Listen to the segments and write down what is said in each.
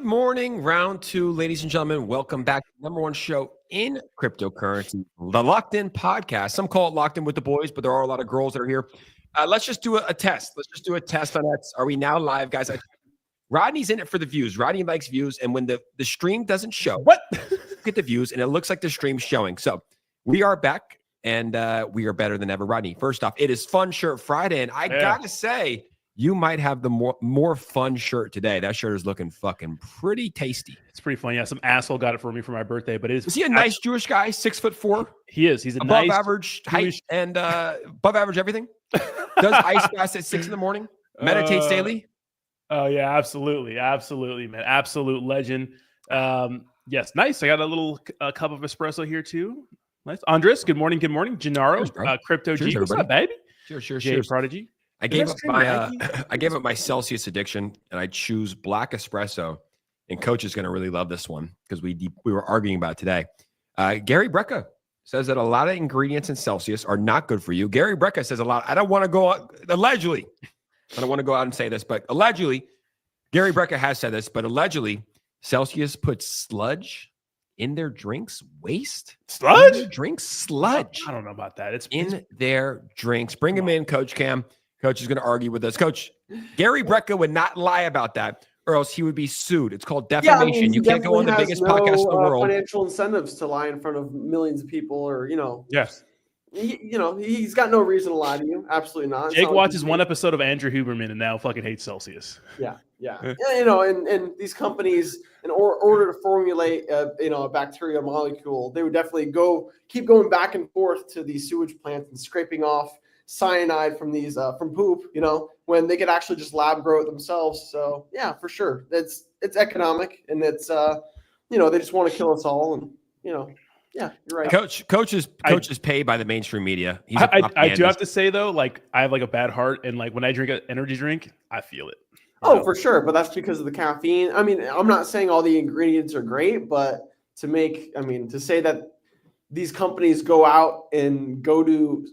morning, round two, ladies and gentlemen. Welcome back to the number one show in cryptocurrency, the Locked In Podcast. Some call it Locked In with the Boys, but there are a lot of girls that are here. Let's just do a test. Let's just do a test on that. Are we now live, guys? Rodney's in it for the views. Rodney likes views, and when the stream doesn't show, get the views, and it looks like the stream's showing. So we are back, and we are better than ever. Rodney, first off, it is Fun Shirt Friday, and I gotta say, you might have the more fun shirt today. That shirt is looking fucking pretty tasty. It's pretty fun. Yeah, some asshole got it for me for my birthday, but is he a nice Jewish guy? 6'4"? He is. He's above average height and above average everything. Does ice fast at 6 a.m. Meditates daily. Oh yeah, absolutely, man. Absolute legend. Yes, nice. I got a little cup of espresso here too. Nice. Andres, good morning. Good morning. Gennaro, Crypto Cheers, G. What's up, baby? Cheers. Prodigy. I gave up my Celsius addiction, and I choose black espresso. And Coach is going to really love this one because we were arguing about it today. Gary Brecka says that a lot of ingredients in Celsius are not good for you. Gary Brecka says a lot. I don't want to go out, allegedly. I don't want to go out and say this, but allegedly, Gary Brecka has said this, but allegedly, Celsius puts sludge in their drinks. Waste sludge? In their drinks, sludge. I don't know about that. It's in their drinks. Bring him in, Coach Cam. Coach is going to argue with us. Coach, Gary Brecka would not lie about that, or else he would be sued. It's called defamation. Yeah, you can't go on the biggest podcast in the world. Financial incentives to lie in front of millions of people, or Yes. He's got no reason to lie to you. Absolutely not. Jake watches one episode of Andrew Huberman and now fucking hates Celsius. Yeah. And these companies, in order to formulate a bacteria molecule, they would definitely keep going back and forth to these sewage plants and scraping off cyanide from these from poop, when they could actually just lab grow it themselves. So yeah, for sure. It's economic, and it's they just want to kill us all, and yeah, you're right. Coach is paid by the mainstream media. I do have to say though, like I have like a bad heart, and like when I drink an energy drink, I feel it. For sure. But that's because of the caffeine. I mean, I'm not saying all the ingredients are great, but to say that these companies go out and go to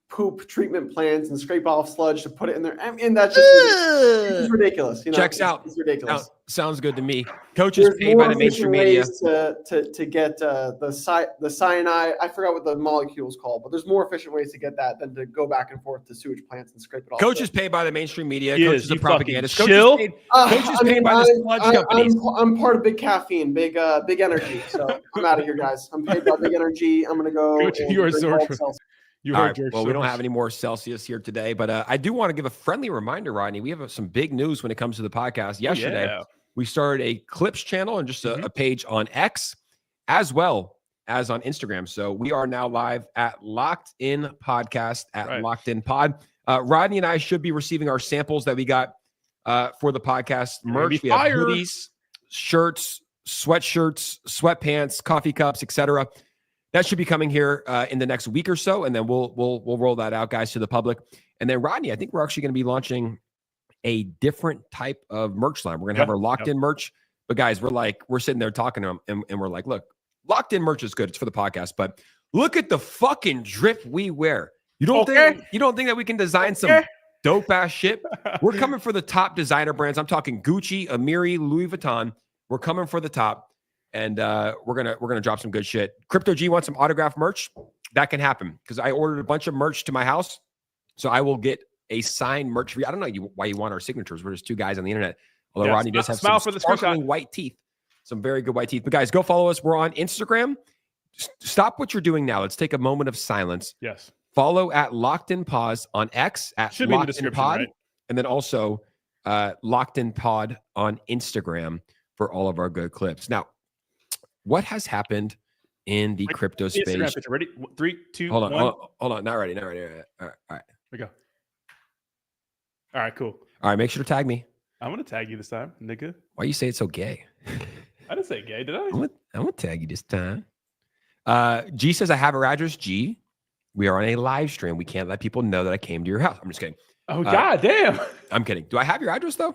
poop treatment plants and scrape off sludge to put it in there. I mean, that's just it's ridiculous. Checks out. It's ridiculous. Sounds good to me. Coach is paid by the mainstream media to get the cyanide. I forgot what the molecule is called, but there's more efficient ways to get that than to go back and forth to sewage plants and scrape it off. Coach is paid by the mainstream media. Coach is a propagandist. Coach is paid by the sludge companies. I'm part of Big Caffeine, Big Energy. So I'm out of here, guys. I'm paid by Big Energy. I'm gonna go. Coach, you are so. All right. Well, we don't have any more Celsius here today, but I do want to give a friendly reminder, Rodney. We have some big news when it comes to the podcast. Yesterday, we started a clips channel and just a page on X as well as on Instagram. So we are now live at Locked In Podcast Locked In Pod. Rodney and I should be receiving our samples that we got for the podcast merch. We have hoodies, shirts, sweatshirts, sweatpants, coffee cups, etc. That should be coming here in the next week or so, and then we'll roll that out, guys, to the public. And then, Rodney, I think we're actually going to be launching a different type of merch line. We're going to have our locked-in merch. But, guys, we're sitting there talking to them, and we're like, look, locked-in merch is good. It's for the podcast. But look at the fucking drip we wear. You don't think that we can design some dope-ass shit? We're coming for the top designer brands. I'm talking Gucci, Amiri, Louis Vuitton. We're coming for the top. And we're gonna drop some good shit. Crypto G wants some autographed merch. That can happen because I ordered a bunch of merch to my house, so I will get a signed merch for you. I don't know why you want our signatures. We're just two guys on the internet. Although Rodney does have some sparkling white teeth, some very good white teeth. But guys, go follow us. We're on Instagram. Stop what you're doing now. Let's take a moment of silence. Yes. Follow at Locked In Pause on X at Locked In Pod, right? And then also Locked In Pod on Instagram for all of our good clips. Now, what has happened in the crypto space? Ready? 3, 2, hold on, 1. Hold on. Not ready. All right. Here we go. All right, cool. All right, make sure to tag me. I'm going to tag you this time, nigga. Why you say it's so gay? I didn't say gay, did I? I'm going to tag you this time. G says, I have our address. G, we are on a live stream. We can't let people know that I came to your house. I'm just kidding. Oh, God damn. I'm kidding. Do I have your address, though?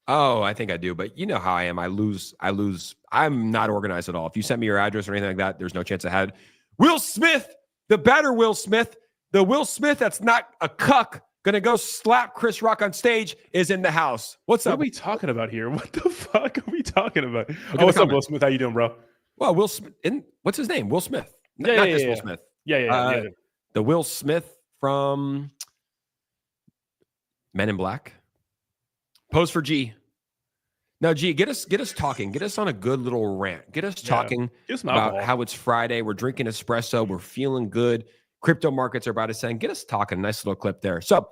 Oh, I think I do, but you know how I am. I lose. I'm not organized at all. If you send me your address or anything like that, there's no chance I had. Will Smith, the better Will Smith, the Will Smith that's not a cuck, Gonna go slap Chris Rock on stage is in the house. What's up? What are we talking about here? What the fuck are we talking about? What's up, Will Smith? How you doing, bro? Well, Will Smith. What's his name? Will Smith. Not this Will Smith. Yeah. The Will Smith from Men in Black. Pose for G. Now, G, get us talking. Get us on a good little rant. Get us talking about how it's Friday. We're drinking espresso. We're feeling good. Crypto markets are about to send. Get us talking. Nice little clip there. So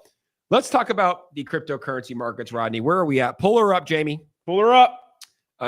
let's talk about the cryptocurrency markets, Rodney. Where are we at? Pull her up, Jamie. Pull her up.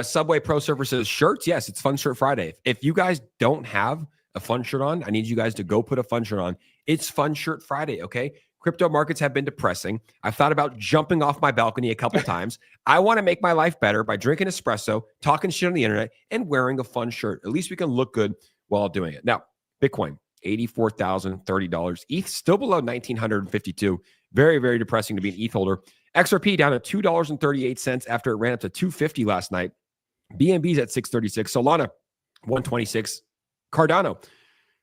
Subway Pro Surfer says shirts. Yes, it's Fun Shirt Friday. If you guys don't have a fun shirt on, I need you guys to go put a fun shirt on. It's Fun Shirt Friday, okay? Crypto markets have been depressing. I've thought about jumping off my balcony a couple times. I want to make my life better by drinking espresso, talking shit on the internet, and wearing a fun shirt. At least we can look good while doing it. Now, Bitcoin, $84,030. ETH still below 1,952. Very, very depressing to be an ETH holder. XRP down at $2.38 after it ran up to $2.50 last night. BNB's at $6.36. Solana, $1.26. Cardano,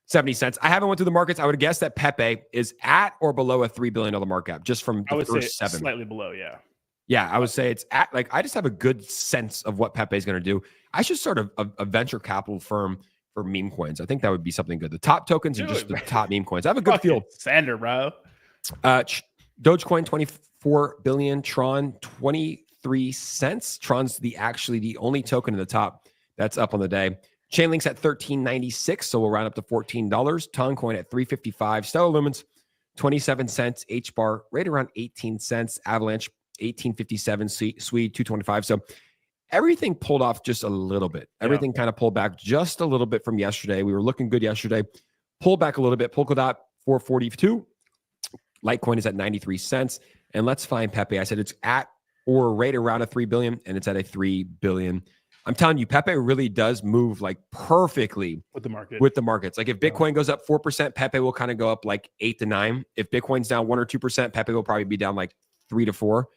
70 cents. I haven't went through the markets. I would guess that Pepe is at or below a $3 billion market cap just from the first 7. Slightly below, yeah. Yeah, I would say it's at, like, I just have a good sense of what Pepe is going to do. I should start a venture capital firm for meme coins. I think that would be something good. The top tokens are just the top meme coins. I have a good feel. Sander, bro. Dogecoin, 24 billion. Tron, 23 cents. Tron's actually the only token in the top that's up on the day. Chainlink's at $13.96, so we'll round up to $14. Toncoin at $3.55. Stellar Lumens, 27 cents. HBAR right around 18 cents. Avalanche, 18.57. Swede, 2.25. So everything pulled off just a little bit. Everything kind of pulled back just a little bit from yesterday. We were looking good yesterday. Pulled back a little bit. Polkadot, 4.42. Litecoin is at 93 cents. And let's find Pepe. I said it's at or right around a 3 billion, and it's at a 3 billion. I'm telling you, Pepe really does move like perfectly with the markets. Like if Bitcoin goes up 4%, Pepe will kind of go up like 8 to 9. If Bitcoin's down 1 or 2%, Pepe will probably be down like 3 to 4.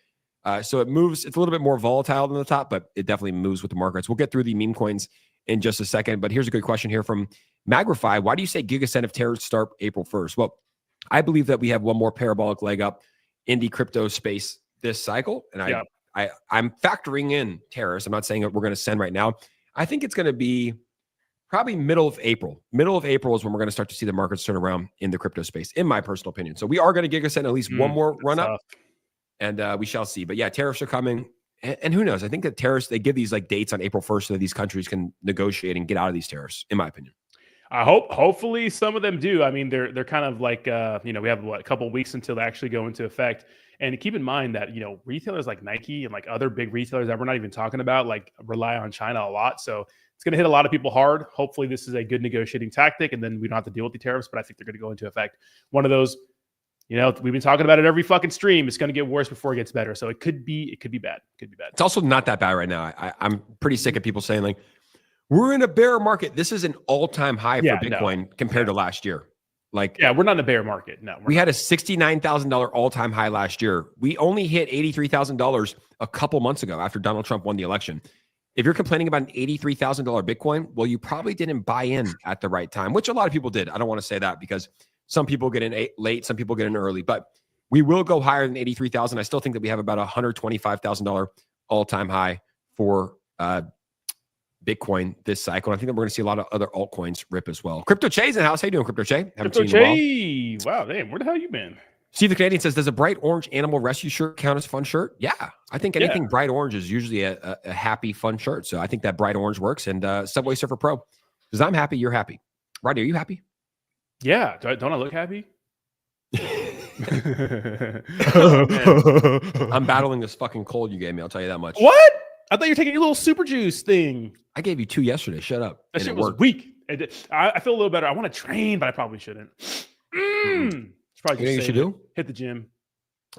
So it moves. It's a little bit more volatile than the top, but it definitely moves with the markets. We'll get through the meme coins in just a second. But here's a good question here from Magrify. Why do you say GIGA sent if tariffs start April 1st? Well, I believe that we have one more parabolic leg up in the crypto space this cycle. And I'm factoring in tariffs. I'm not saying that we're going to send right now. I think it's going to be probably middle of April. Middle of April is when we're going to start to see the markets turn around in the crypto space, in my personal opinion. So we are going to GIGA send at least one more run up, and we shall see. But yeah, tariffs are coming. And who knows? I think that tariffs, they give these like dates on April 1st so that these countries can negotiate and get out of these tariffs, in my opinion. Hopefully some of them do. I mean, they're kind of like, we have a couple of weeks until they actually go into effect. And keep in mind that, retailers like Nike and like other big retailers that we're not even talking about, like rely on China a lot. So it's going to hit a lot of people hard. Hopefully this is a good negotiating tactic and then we don't have to deal with the tariffs, but I think they're going to go into effect. One of those, we've been talking about it every fucking stream. It's going to get worse before it gets better. So it could be bad. It's also not that bad right now. I'm pretty sick of people saying like, we're in a bear market. This is an all-time high for Bitcoin compared to last year. We're not in a bear market. No, we had a $69,000 all-time high last year. We only hit $83,000 a couple months ago after Donald Trump won the election. If you're complaining about an $83,000 Bitcoin, well, you probably didn't buy in at the right time, which a lot of people did. I don't want to say that because some people get in late, some people get in early, but we will go higher than 83,000. I still think that we have about $125,000 all-time high for Bitcoin this cycle. I think that we're going to see a lot of other altcoins rip as well. Crypto Che's in the house. How you doing, Crypto Che? Crypto Che. Wow, damn, where the hell you been? Steve the Canadian says, does a bright orange animal rescue shirt count as fun shirt? Yeah, I think anything bright orange is usually a happy, fun shirt. So I think that bright orange works. And Subway Surfer Pro, because I'm happy, you're happy. Rodney, are you happy? Yeah. Don't I look happy? I'm battling this fucking cold you gave me. I'll tell you that much. What? I thought you were taking your little super juice thing. I gave you 2 yesterday. Shut up. That shit was weak. I feel a little better. I want to train, but I probably shouldn't. You know what you should do? Hit the gym.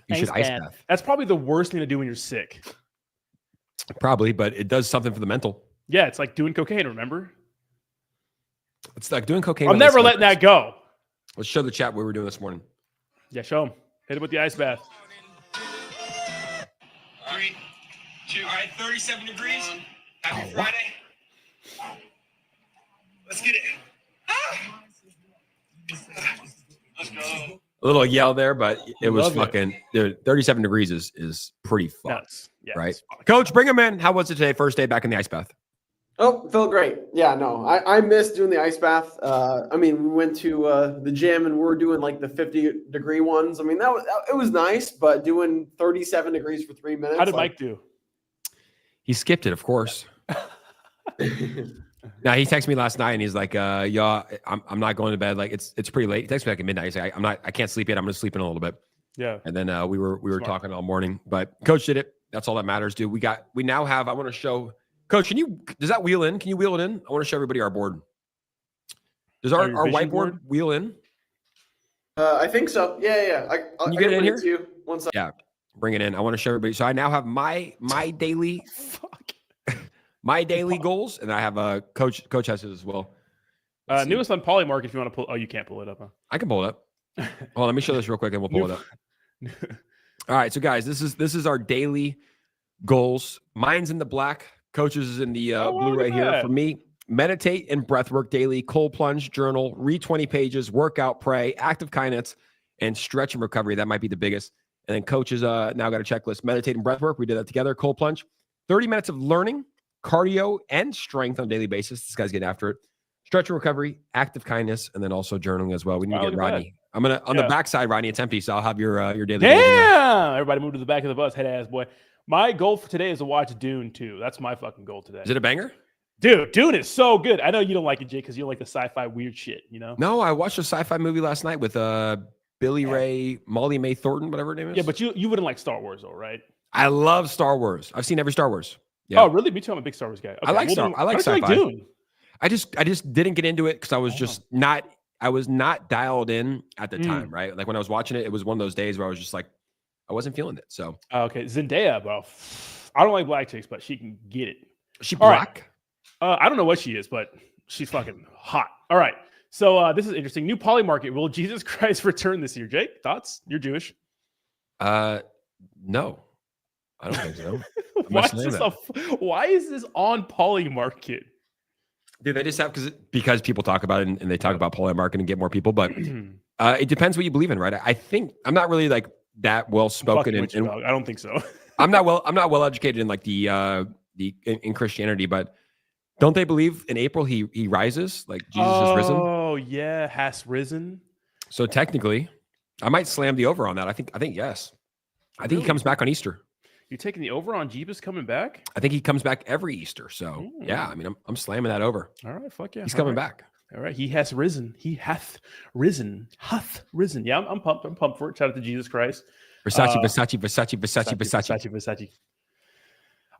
You should ice bath. That's probably the worst thing to do when you're sick. Probably, but it does something for the mental. Yeah, it's like doing cocaine, remember? It's like doing cocaine. I'm never letting that go. Let's show the chat what we were doing this morning. Yeah, show them. Hit it with the ice bath. 3, 2, all right, 37 degrees. Happy Friday. Let's get it. Let's go. A little yell there, but it was fucking, dude, 37 degrees is pretty fun. Yeah, right? Coach, bring him in. How was it today? First day back in the ice bath. Oh, felt great. Yeah, no, I missed doing the ice bath. I mean, we went to the gym and we're doing like the 50-degree ones. I mean, it was nice, but doing 37 degrees for 3 minutes. How did Mike do? He skipped it, of course. Now he texted me last night and he's like, "Y'all, I'm not going to bed. Like it's pretty late." He texted me like at midnight. He's like, I can't sleep yet. I'm gonna sleep in a little bit." Yeah. And then we were talking all morning, but Coach did it. That's all that matters, dude. We now have. I want to show Coach. Does that wheel in? Can you wheel it in? I want to show everybody our board. Does our whiteboard wheel in? I think so. Yeah. Can you get it in here? You. One second. Yeah, bring it in. I want to show everybody. So I now have my daily. My daily goals, and I have a coach has it as well. Newest on Polymark. If you want to pull, you can't pull it up. Huh? I can pull it up. Well, let me show this real quick, and we'll pull it up. All right, so guys, this is our daily goals. Mine's in the black. Coach's is in the blue right here. For me, meditate and breathwork daily. Cold plunge, journal, read 20 pages, workout, pray, active kindness, and stretch and recovery. That might be the biggest. And then Coach's now got a checklist: meditate and breathwork. We did that together. Cold plunge, 30 minutes of learning, cardio, and strength on a daily basis. This guy's getting after it. Stretch and recovery, active kindness, and then also journaling as well. We need to get Rodney. I'm gonna on the backside, Rodney. It's empty, so I'll have your daily. Damn! Everybody move to the back of the bus, head ass boy. My goal for today is to watch Dune 2. That's my fucking goal today. Is it a banger? Dude, Dune is so good. I know you don't like it, Jake, because you don't like the sci-fi weird shit. You know? No, I watched a sci-fi movie last night with Billy Ray, Molly Mae Thornton, whatever her name is. Yeah, but you wouldn't like Star Wars, though, right? I love Star Wars. I've seen every Star Wars. Yeah. Oh, really? Me too. I'm a big Star Wars guy. Okay, I like sci-fi. Like Dune? I just didn't get into it because I was just not. I was not dialed in at the time, right? Like when I was watching it, it was one of those days where I was just like, I wasn't feeling it. So okay, Zendaya, bro. I don't like black chicks, but she can get it. She black? Right. I don't know what she is, but she's fucking hot. All right. So this is interesting. New Poly Market. Will Jesus Christ return this year? Jake, thoughts? You're Jewish. No, I don't think so. Why is this on Poly Market? Dude, they just have because people talk about it and they talk about Poly Market and get more people, but it depends what you believe in, right? I think I'm not really like that well spoken in I don't think so. I'm not well educated in like in Christianity, but don't they believe in April he rises, like Jesus has risen? Oh yeah, has risen. So technically, I might slam the over on that. I think yes. I think he comes back on Easter. You're taking the over on Jeebus coming back? I think he comes back every Easter. So yeah, I mean I'm slamming that over. All right, fuck yeah. He's coming back. All right, he has risen. He hath risen. Yeah, I'm pumped. I'm pumped for it. Shout out to Jesus Christ. Versace.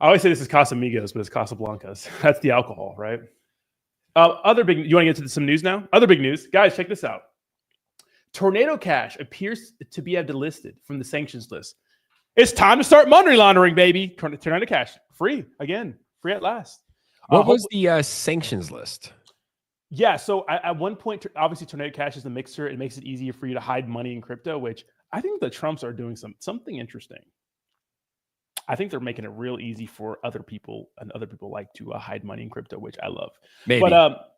I always say this is Casamigos, but it's Casablancas. That's the alcohol, right? Other big. You want to get to some news now? Other big news, guys. Check this out. Tornado Cash appears to be delisted from the sanctions list. It's time to start money laundering, baby. Tornado Cash free again, free at last. What was the sanctions list? Yeah, so at one point, obviously, Tornado Cash is the mixer. It makes it easier for you to hide money in crypto, which I think the Trumps are doing something interesting. I think they're making it real easy for other people, and other people like to hide money in crypto, which I love. Maybe. But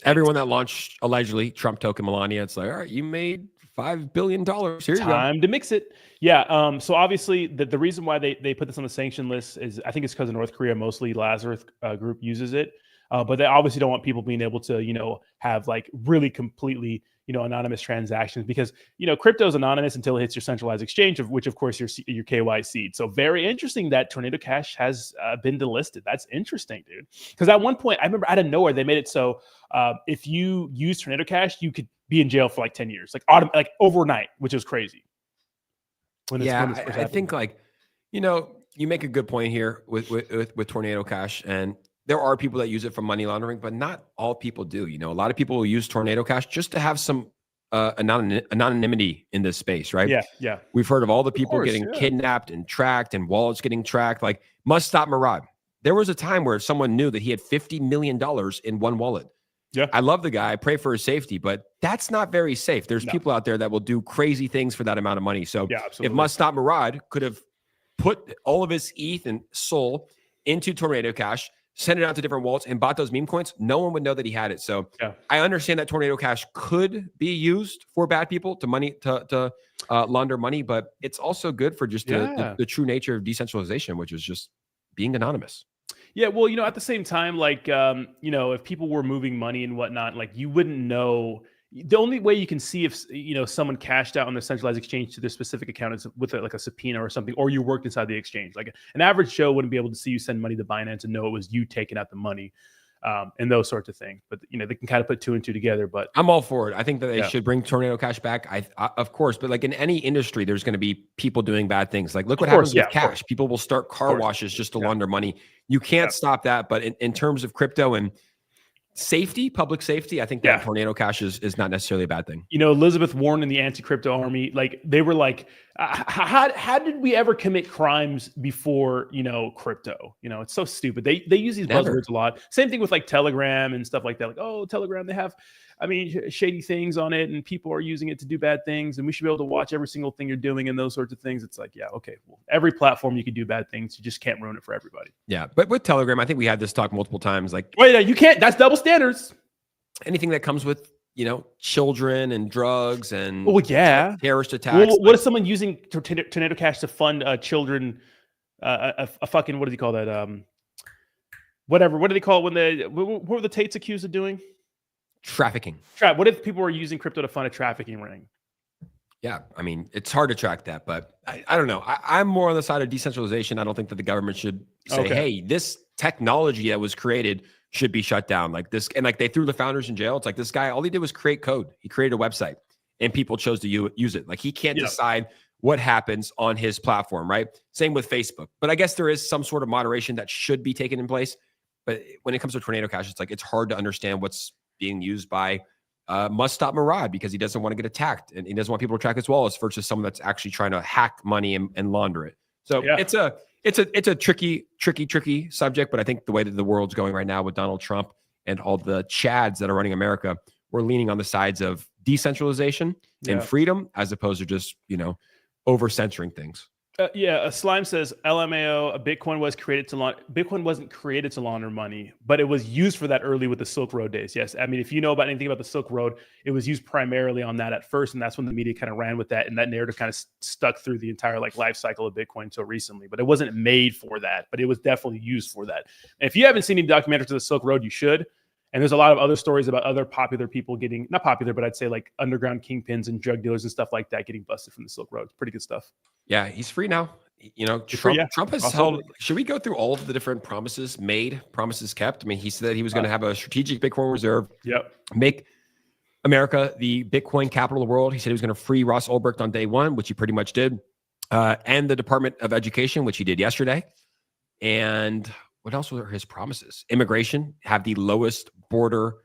everyone that launched allegedly Trump token Melania, it's like, all right, you made $5 billion. Here you go. Time to mix it. Yeah. So obviously, the reason why they put this on the sanction list is I think it's because of North Korea. Mostly Lazarus group uses it. But they obviously don't want people being able to, have like really completely, anonymous transactions because, crypto is anonymous until it hits your centralized exchange, of which, of course, your KYC. So very interesting that Tornado Cash has been delisted. That's interesting, dude. Because at one point, I remember out of nowhere, they made it so if you use Tornado Cash, you could be in jail for like 10 years, like overnight, which is crazy. I think you make a good point here with Tornado Cash, and there are people that use it for money laundering, but not all people do. A lot of people will use Tornado Cash just to have some anonymity in this space, right? Yeah. We've heard of all the people getting kidnapped and tracked and wallets getting tracked. Like Must Stop Murad. There was a time where someone knew that he had $50 million in one wallet. Yeah. I love the guy. I pray for his safety, but that's not very safe. There's people out there that will do crazy things for that amount of money. So if Must Stop Murad could have put all of his ETH and SOL into Tornado Cash, sent it out to different wallets and bought those meme coins, no one would know that he had it. So I understand that Tornado Cash could be used for bad people to launder money, but it's also good for just the true nature of decentralization, which is just being anonymous. Yeah, well, at the same time, like, if people were moving money and whatnot, like, you wouldn't know. The only way you can see if someone cashed out on the centralized exchange to their specific account is with like a subpoena or something, or you worked inside the exchange. Like an average Joe wouldn't be able to see you send money to Binance and know it was you taking out the money, and those sorts of things. But they can kind of put two and two together. But I'm all for it. I think that they should bring Tornado Cash back. I of course, but like in any industry, there's going to be people doing bad things. Like look what happens with cash. People will start car washes just to launder money. You can't stop that. But in terms of crypto and safety, public safety, I think that Tornado Cash is not necessarily a bad thing. Elizabeth Warren and the anti-crypto army, like they were like, how did we ever commit crimes before, crypto? It's so stupid. They use these buzzwords a lot. Same thing with like Telegram and stuff like that. Like, oh, Telegram, they have, shady things on it and people are using it to do bad things. And we should be able to watch every single thing you're doing and those sorts of things. It's like, okay, well, every platform you can do bad things. You just can't ruin it for everybody. Yeah. But with Telegram, I think we had this talk multiple times. Like, wait, you can't, that's double standards. Anything that comes with, children and drugs and terrorist attacks. Well, what is someone using Tornado Cash to fund children? A fucking, what do you call that? Whatever. What do they call it what were the Tates accused of doing? Trafficking. What if people were using crypto to fund a trafficking ring? Yeah, it's hard to track that, but I don't know. I'm more on the side of decentralization. I don't think that the government should say, hey, this technology that was created should be shut down like this. And like they threw the founders in jail. It's like this guy, all he did was create code. He created a website and people chose to use it. Like he can't decide what happens on his platform, right? Same with Facebook. But I guess there is some sort of moderation that should be taken in place. But when it comes to Tornado Cash, it's like it's hard to understand what's being used by Must Stop Murad because he doesn't want to get attacked and he doesn't want people to track his wallets versus someone that's actually trying to hack money and launder it. So it's a tricky subject, but I think the way that the world's going right now with Donald Trump and all the Chads that are running America, we're leaning on the sides of decentralization and freedom as opposed to just, over censoring things. Slime says LMAO, Bitcoin wasn't created to launder money, but it was used for that early with the Silk Road days. Yes. If you know about anything about the Silk Road, it was used primarily on that at first. And that's when the media kind of ran with that. And that narrative kind of stuck through the entire life cycle of Bitcoin until recently, but it wasn't made for that, but it was definitely used for that. And if you haven't seen any documentaries of the Silk Road, you should. And there's a lot of other stories about other popular people getting, not popular, but I'd say like underground kingpins and drug dealers and stuff like that getting busted from the Silk Road. It's pretty good stuff. Yeah, he's free now. Trump has held. Should we go through all of the different promises made, promises kept? He said he was going to have a strategic Bitcoin reserve. Yep. Make America the Bitcoin capital of the world. He said he was going to free Ross Ulbricht on day one, which he pretty much did. And the Department of Education, which he did yesterday. And what else were his promises? Immigration, have the lowest border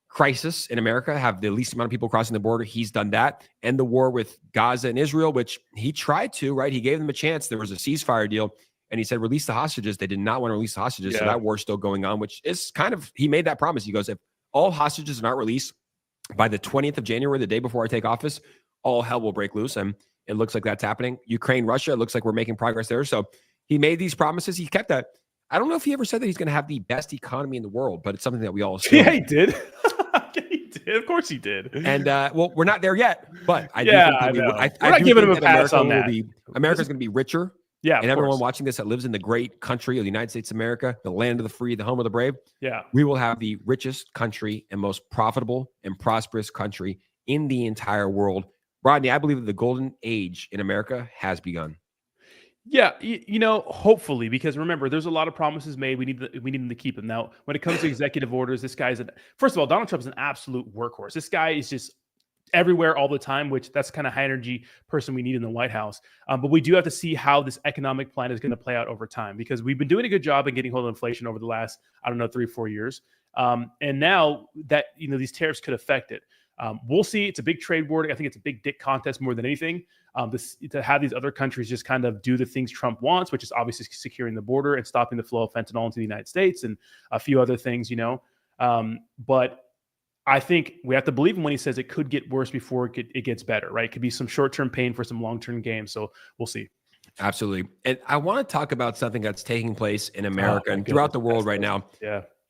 crisis in America, have the least amount of people crossing the border. He's done that. And the war with Gaza and Israel, which he tried to, right? He gave them a chance. There was a ceasefire deal and he said, release the hostages. They did not want to release the hostages. So that war's still going on, which is he made that promise. He goes, if all hostages are not released by the 20th of January, the day before I take office, all hell will break loose. And it looks like that's happening. Ukraine, Russia, it looks like we're making progress there. So he made these promises. He kept that. I don't know if he ever said that he's going to have the best economy in the world, but it's something that we all assume. Yeah, he did. He did. Of course he did. And we're not there yet, but I do think we're not giving him a pass on that. America's going to be richer. Yeah, and everyone watching this that lives in the great country of the United States of America, the land of the free, the home of the brave. Yeah, we will have the richest country and most profitable and prosperous country in the entire world. Rodney, I believe that the golden age in America has begun. Yeah, hopefully, because remember, there's a lot of promises made. We need them to keep them. Now, when it comes to executive orders, this guy's first of all, Donald Trump is an absolute workhorse. This guy is just everywhere all the time, which that's kind of high energy person we need in the White House. But we do have to see how this economic plan is going to play out over time, because we've been doing a good job in getting hold of inflation over the last, 3-4 years. And now that, these tariffs could affect it. We'll see. It's a big trade war. I think it's a big dick contest more than anything. To have these other countries just kind of do the things Trump wants, which is obviously securing the border and stopping the flow of fentanyl into the United States and a few other things, But I think we have to believe him when he says it could get worse before it gets better, right? It could be some short-term pain for some long-term gain. So we'll see. Absolutely. And I want to talk about something that's taking place in America and throughout the world right now,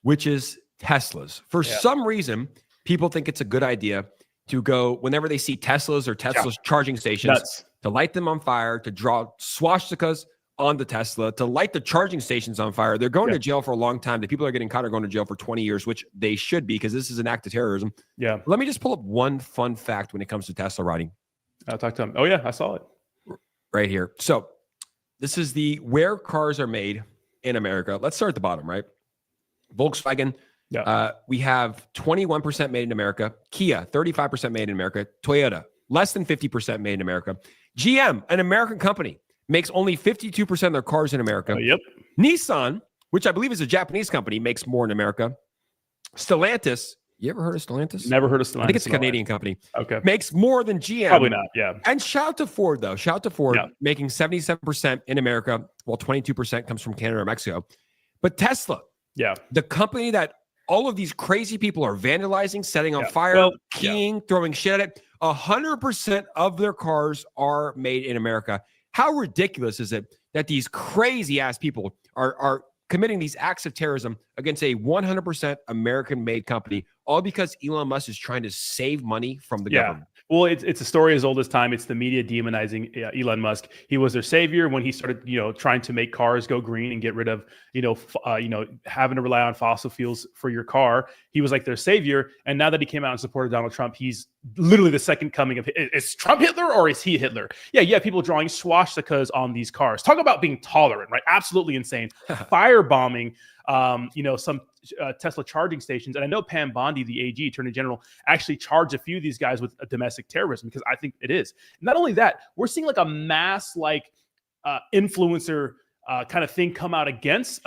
which is Teslas. For some reason, people think it's a good idea to go whenever they see Teslas or Tesla's charging stations to light them on fire, to draw swastikas on the Tesla, to light the charging stations on fire. They're going to jail for a long time. The people that are getting caught are going to jail for 20 years, which they should be, because this is an act of terrorism. Yeah. Let me just pull up one fun fact when it comes to Tesla riding. I'll talk to him. Oh yeah, I saw it right here. So this is where cars are made in America. Let's start at the bottom, right? Volkswagen. We have 21% made in America. Kia, 35% made in America. Toyota, less than 50% made in America. GM, an American company, makes only 52% of their cars in America. Nissan, which I believe is a Japanese company, makes more in America. Stellantis, you ever heard of Stellantis? Never heard of Stellantis. I think it's a Canadian company. Okay. Makes more than GM. Probably not, yeah. And shout out to Ford, though. Shout out to Ford, making 77% in America, while 22% comes from Canada or Mexico. But Tesla, the company that all of these crazy people are vandalizing, setting on fire, keying, throwing shit at it, 100% of their cars are made in America. How ridiculous is it that these crazy-ass people are committing these acts of terrorism against a 100% American-made company, all because Elon Musk is trying to save money from the government? Well, it's a story as old as time. It's the media demonizing Elon Musk. He was their savior when he started, trying to make cars go green and get rid of, having to rely on fossil fuels for your car. He was like their savior. And now that he came out and supported Donald Trump, he's literally the second coming of, is Trump Hitler or is he Hitler? Yeah, you have people drawing swastikas on these cars. Talk about being tolerant, right? Absolutely insane. Firebombing, some Tesla charging stations. And I know Pam Bondi, the AG, Attorney General, actually charged a few of these guys with domestic terrorism, because I think it is. Not only that, we're seeing like a mass influencer kind of thing come out against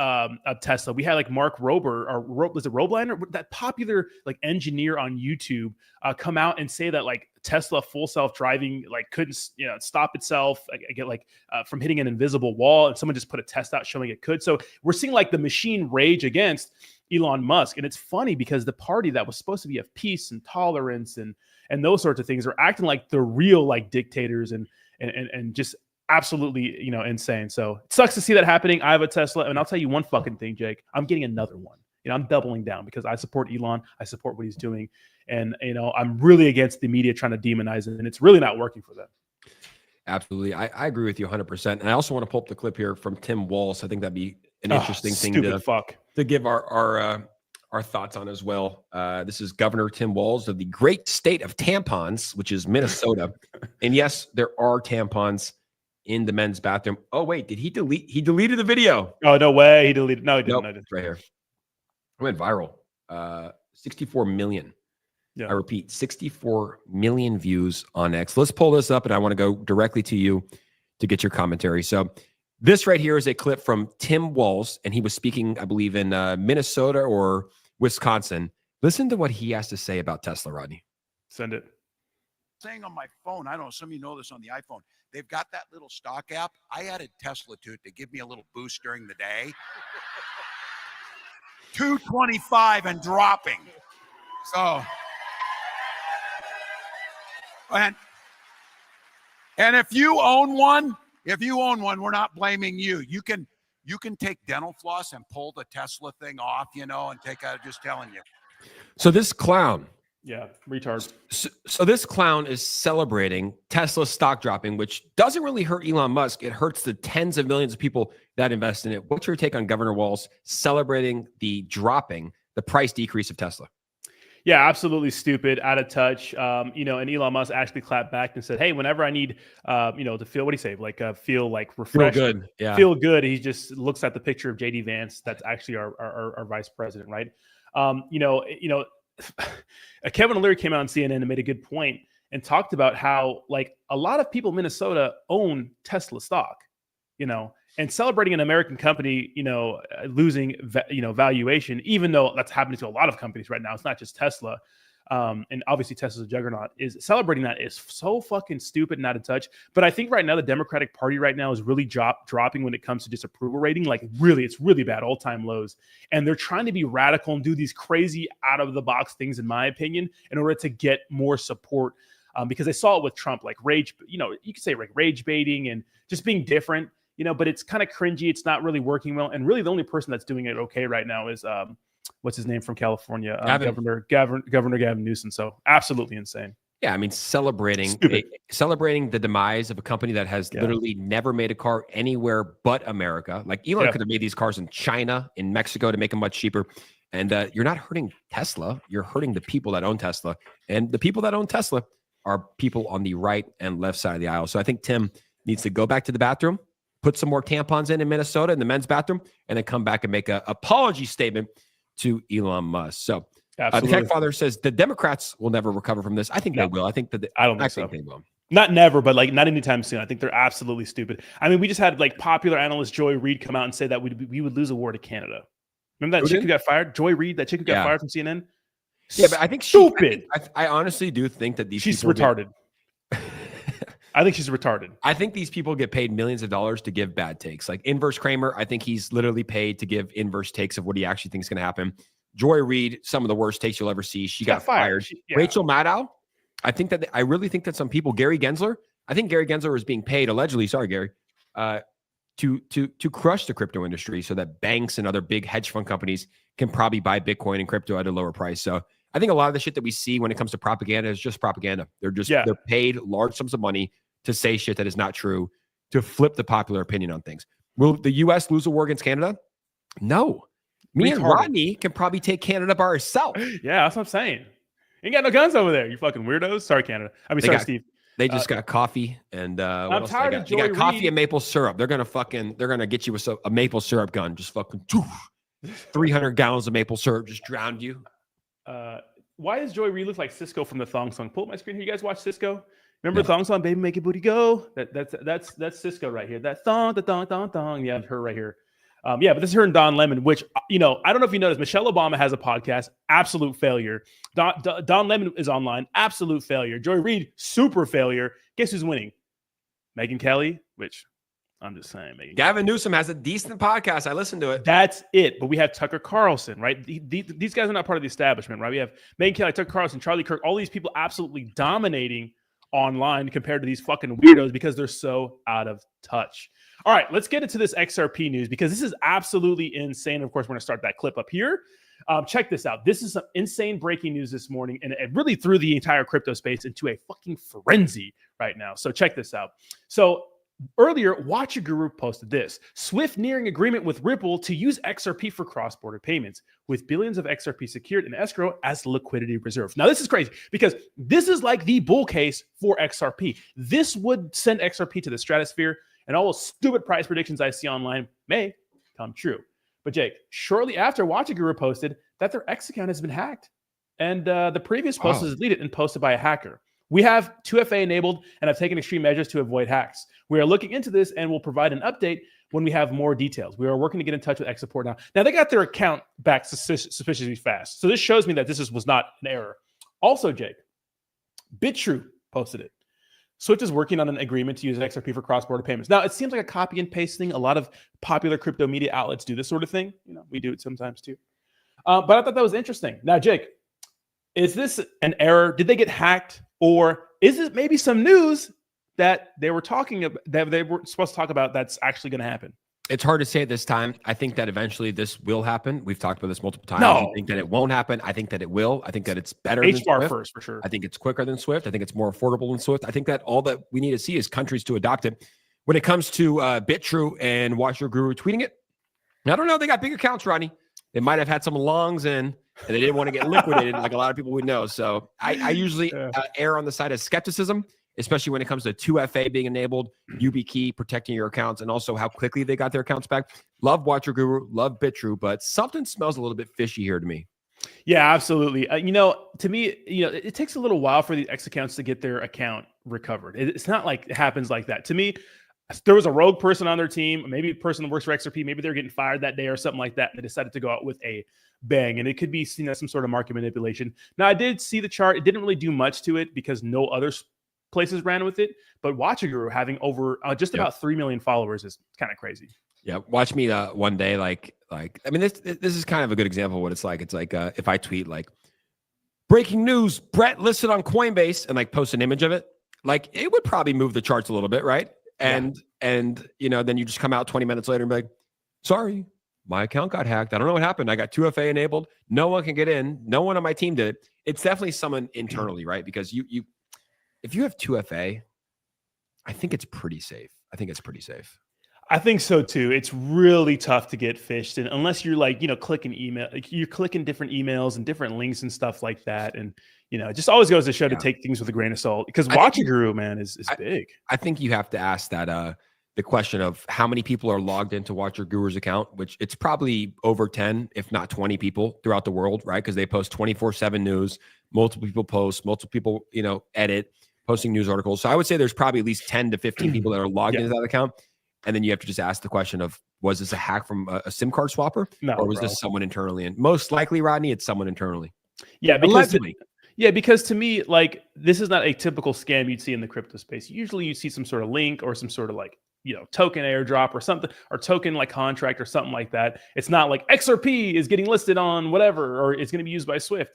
Tesla. We had like Mark Rober, or was it Robliner, that popular like engineer on YouTube, come out and say that like Tesla full self-driving couldn't stop itself from hitting an invisible wall, and someone just put a test out showing it could. So we're seeing like the machine rage against Elon Musk. And it's funny because the party that was supposed to be of peace and tolerance and those sorts of things are acting like the real dictators and just absolutely insane. So it sucks to see that happening. I have a Tesla, and I'll tell you one fucking thing, Jake. I'm getting another one. I'm doubling down because I support Elon. I support what he's doing. And I'm really against the media trying to demonize it, and it's really not working for them. Absolutely. I agree with you 100%. And I also want to pull up the clip here from Tim Walz. I think that'd be an interesting thing to give our thoughts on as well. This is Governor Tim Walz of the great state of tampons, which is Minnesota. And yes, there are tampons in the men's bathroom. Oh, wait, did he delete? He deleted the video. Oh, no way. He deleted. No, he didn't. Nope, it's right here. It went viral. 64 million. Yeah. I repeat, 64 million views on X. Let's pull this up, and I want to go directly to you to get your commentary. So this right here is a clip from Tim Walz, and he was speaking, I believe, in Minnesota or Wisconsin. Listen to what he has to say about Tesla, Rodney. Send it. Saying on my phone, I don't know, some of you know this on the iPhone, they've got that little stock app. I added Tesla to it to give me a little boost during the day. 225 and dropping. So, and if you own one, we're not blaming you. You can take dental floss and pull the Tesla thing off, and take out, just telling you. So this clown. Yeah, retard. So this clown is celebrating Tesla's stock dropping, which doesn't really hurt Elon Musk. It hurts the tens of millions of people that invest in it. What's your take on Governor Walz celebrating the price decrease of Tesla? Yeah, absolutely stupid, out of touch. And Elon Musk actually clapped back and said, "Hey, whenever I need, to feel, what do you say? Feel like refreshed, feel good, yeah, feel good." He just looks at the picture of JD Vance. That's actually our vice president, right? Kevin O'Leary came out on CNN and made a good point and talked about how a lot of people in Minnesota own Tesla stock, and celebrating an American company, losing, valuation, even though that's happening to a lot of companies right now. It's not just Tesla. And obviously Tesla's a juggernaut. Is celebrating that is so fucking stupid and out of touch. But I think right now the Democratic Party right now is really dropping when it comes to disapproval rating. It's really bad, all-time lows. And they're trying to be radical and do these crazy out-of-the-box things, in my opinion, in order to get more support because they saw it with Trump, like rage, you could say like rage baiting and just being different, but it's kind of cringy. It's not really working well. And really the only person that's doing it okay right now is, what's his name from California? Governor Gavin Newsom. So absolutely insane. Yeah, I mean, celebrating the demise of a company that has literally never made a car anywhere but America. Like Elon could have made these cars in China, in Mexico to make them much cheaper. And you're not hurting Tesla. You're hurting the people that own Tesla. And the people that own Tesla are people on the right and left side of the aisle. So I think Tim needs to go back to the bathroom, put some more tampons in Minnesota in the men's bathroom, and then come back and make an apology statement to Elon Musk. So the Tech Father says the Democrats will never recover from this. I think they will. I think that I don't think so. They will. Not never, but like not anytime soon. I think they're absolutely stupid. I mean, we just had like popular analyst Joy Reid come out and say that we would lose a war to Canada. Remember that chick who got fired? Joy Reid, that chick who got fired from CNN? Yeah, but I think stupid. I honestly do think that she's retarded. I think she's retarded. I think these people get paid millions of dollars to give bad takes. Like Inverse Kramer, I think he's literally paid to give inverse takes of what he actually thinks is going to happen. Joy Reid, some of the worst takes you'll ever see. She got fired. Rachel Maddow, I really think that some people, Gary Gensler, I think Gary Gensler was being paid allegedly, sorry, Gary, to crush the crypto industry so that banks and other big hedge fund companies can probably buy Bitcoin and crypto at a lower price. So I think a lot of the shit that we see when it comes to propaganda is just propaganda. They're paid large sums of money to say shit that is not true, to flip the popular opinion on things. Will the U.S. lose a war against Canada? No. Me and Rodney can probably take Canada by ourselves. Yeah, that's what I'm saying. Ain't got no guns over there, you fucking weirdos. Sorry, Canada. Sorry, Steve. They just got coffee and I'm tired of Joy Reid. They got coffee and maple syrup. They're gonna get you with a maple syrup gun. Just fucking 300 gallons of maple syrup just drowned you. Why does Joy Reid look like Cisco from the Thong Song? Pull up my screen here. You guys watch Cisco? Remember the Thong Song, Baby Make Your Booty Go? That's Cisco right here. That thong, the thong, thong, thong. Yeah, her right here. But this is her and Don Lemon, which, I don't know if you noticed, Michelle Obama has a podcast, absolute failure. Don Lemon is online, absolute failure. Joy Reid, super failure. Guess who's winning? Megyn Kelly, which I'm just saying. Gavin Newsom has a decent podcast. I listened to it. That's it. But we have Tucker Carlson, right? These guys are not part of the establishment, right? We have Megyn Kelly, Tucker Carlson, Charlie Kirk, all these people absolutely dominating online compared to these fucking weirdos because they're so out of touch. All right, let's get into this XRP news because this is absolutely insane. Of course, we're going to start that clip up here. Check this out. This is some insane breaking news this morning, and it really threw the entire crypto space into a fucking frenzy right now. So check this out. So earlier, Watch Your Guru posted this. Swift nearing agreement with Ripple to use XRP for cross-border payments, with billions of XRP secured in escrow as liquidity reserve. Now, this is crazy because this is like the bull case for XRP. This would send XRP to the stratosphere, and all those stupid price predictions I see online may come true. But Jake, shortly after, Watch Your Guru posted that their X account has been hacked. And the previous post was deleted and posted by a hacker. We have 2FA enabled and have taken extreme measures to avoid hacks. We are looking into this and will provide an update when we have more details. We are working to get in touch with X support now. Now, they got their account back suspiciously fast. So this shows me that this was not an error. Also, Jake, BitTrue posted it. Swift is working on an agreement to use XRP for cross-border payments. Now, it seems like a copy and paste thing. A lot of popular crypto media outlets do this sort of thing. We do it sometimes too. But I thought that was interesting. Now, Jake, is this an error? Did they get hacked? Or is it maybe some news that they were talking about, that they were supposed to talk about that's actually going to happen? It's hard to say at this time. I think that eventually this will happen. We've talked about this multiple times. No. I think that it won't happen. I think that it will. I think that it's better than HBAR first, for sure. I think it's quicker than Swift. I think it's more affordable than Swift. I think that all that we need to see is countries to adopt it. When it comes to BitTrue and Watch Your Guru tweeting it, I don't know. They got big accounts, Ronnie. They might have had some longs in, and they didn't want to get liquidated like a lot of people would know. So I usually err on the side of skepticism, especially when it comes to 2FA being enabled, YubiKey protecting your accounts, and also how quickly they got their accounts back. Love Watch Your Guru, love BitTrue, but something smells a little bit fishy here to me. Yeah, absolutely. To me, it takes a little while for the X accounts to get their account recovered. It's not like it happens like that. To me, there was a rogue person on their team, maybe a person that works for XRP, maybe they're getting fired that day or something like that, and they decided to go out with a bang, and it could be seen as some sort of market manipulation. Now, I did see the chart. It didn't really do much to it because no other places ran with it, but Watch Your Guru having over just about 3 million followers is kind of crazy. Yeah, watch me one day. Like I mean, this is kind of a good example of what it's like. It's like if I tweet like breaking news, Brett listed on Coinbase, and like post an image of it, like it would probably move the charts a little bit, right? And then you just come out 20 minutes later and be like, sorry, my account got hacked. I don't know what happened. I got 2FA enabled. No one can get in. No one on my team did it. It's definitely someone internally, right? Because if you have 2FA, I think it's pretty safe. I think so too. It's really tough to get phished, and unless you're like, clicking email, like you're clicking different emails and different links and stuff like that. And it just always goes to show to take things with a grain of salt, because watching Guru, man, is big. I think you have to ask that the question of how many people are logged in to watch your Guru's account, which it's probably over 10, if not 20 people throughout the world, right? Because they post 24/7 news, multiple people post, multiple people, edit, posting news articles. So I would say there's probably at least 10 to 15 people that are logged into that account. And then you have to just ask the question of, was this a hack from a SIM card swapper? No, or was this someone internally? And most likely, Rodney, it's someone internally. Yeah, because to me, like, this is not a typical scam you'd see in the crypto space. Usually you see some sort of link or some sort of like, token airdrop or something, or token like contract or something like that. It's not like XRP is getting listed on whatever, or it's going to be used by Swift.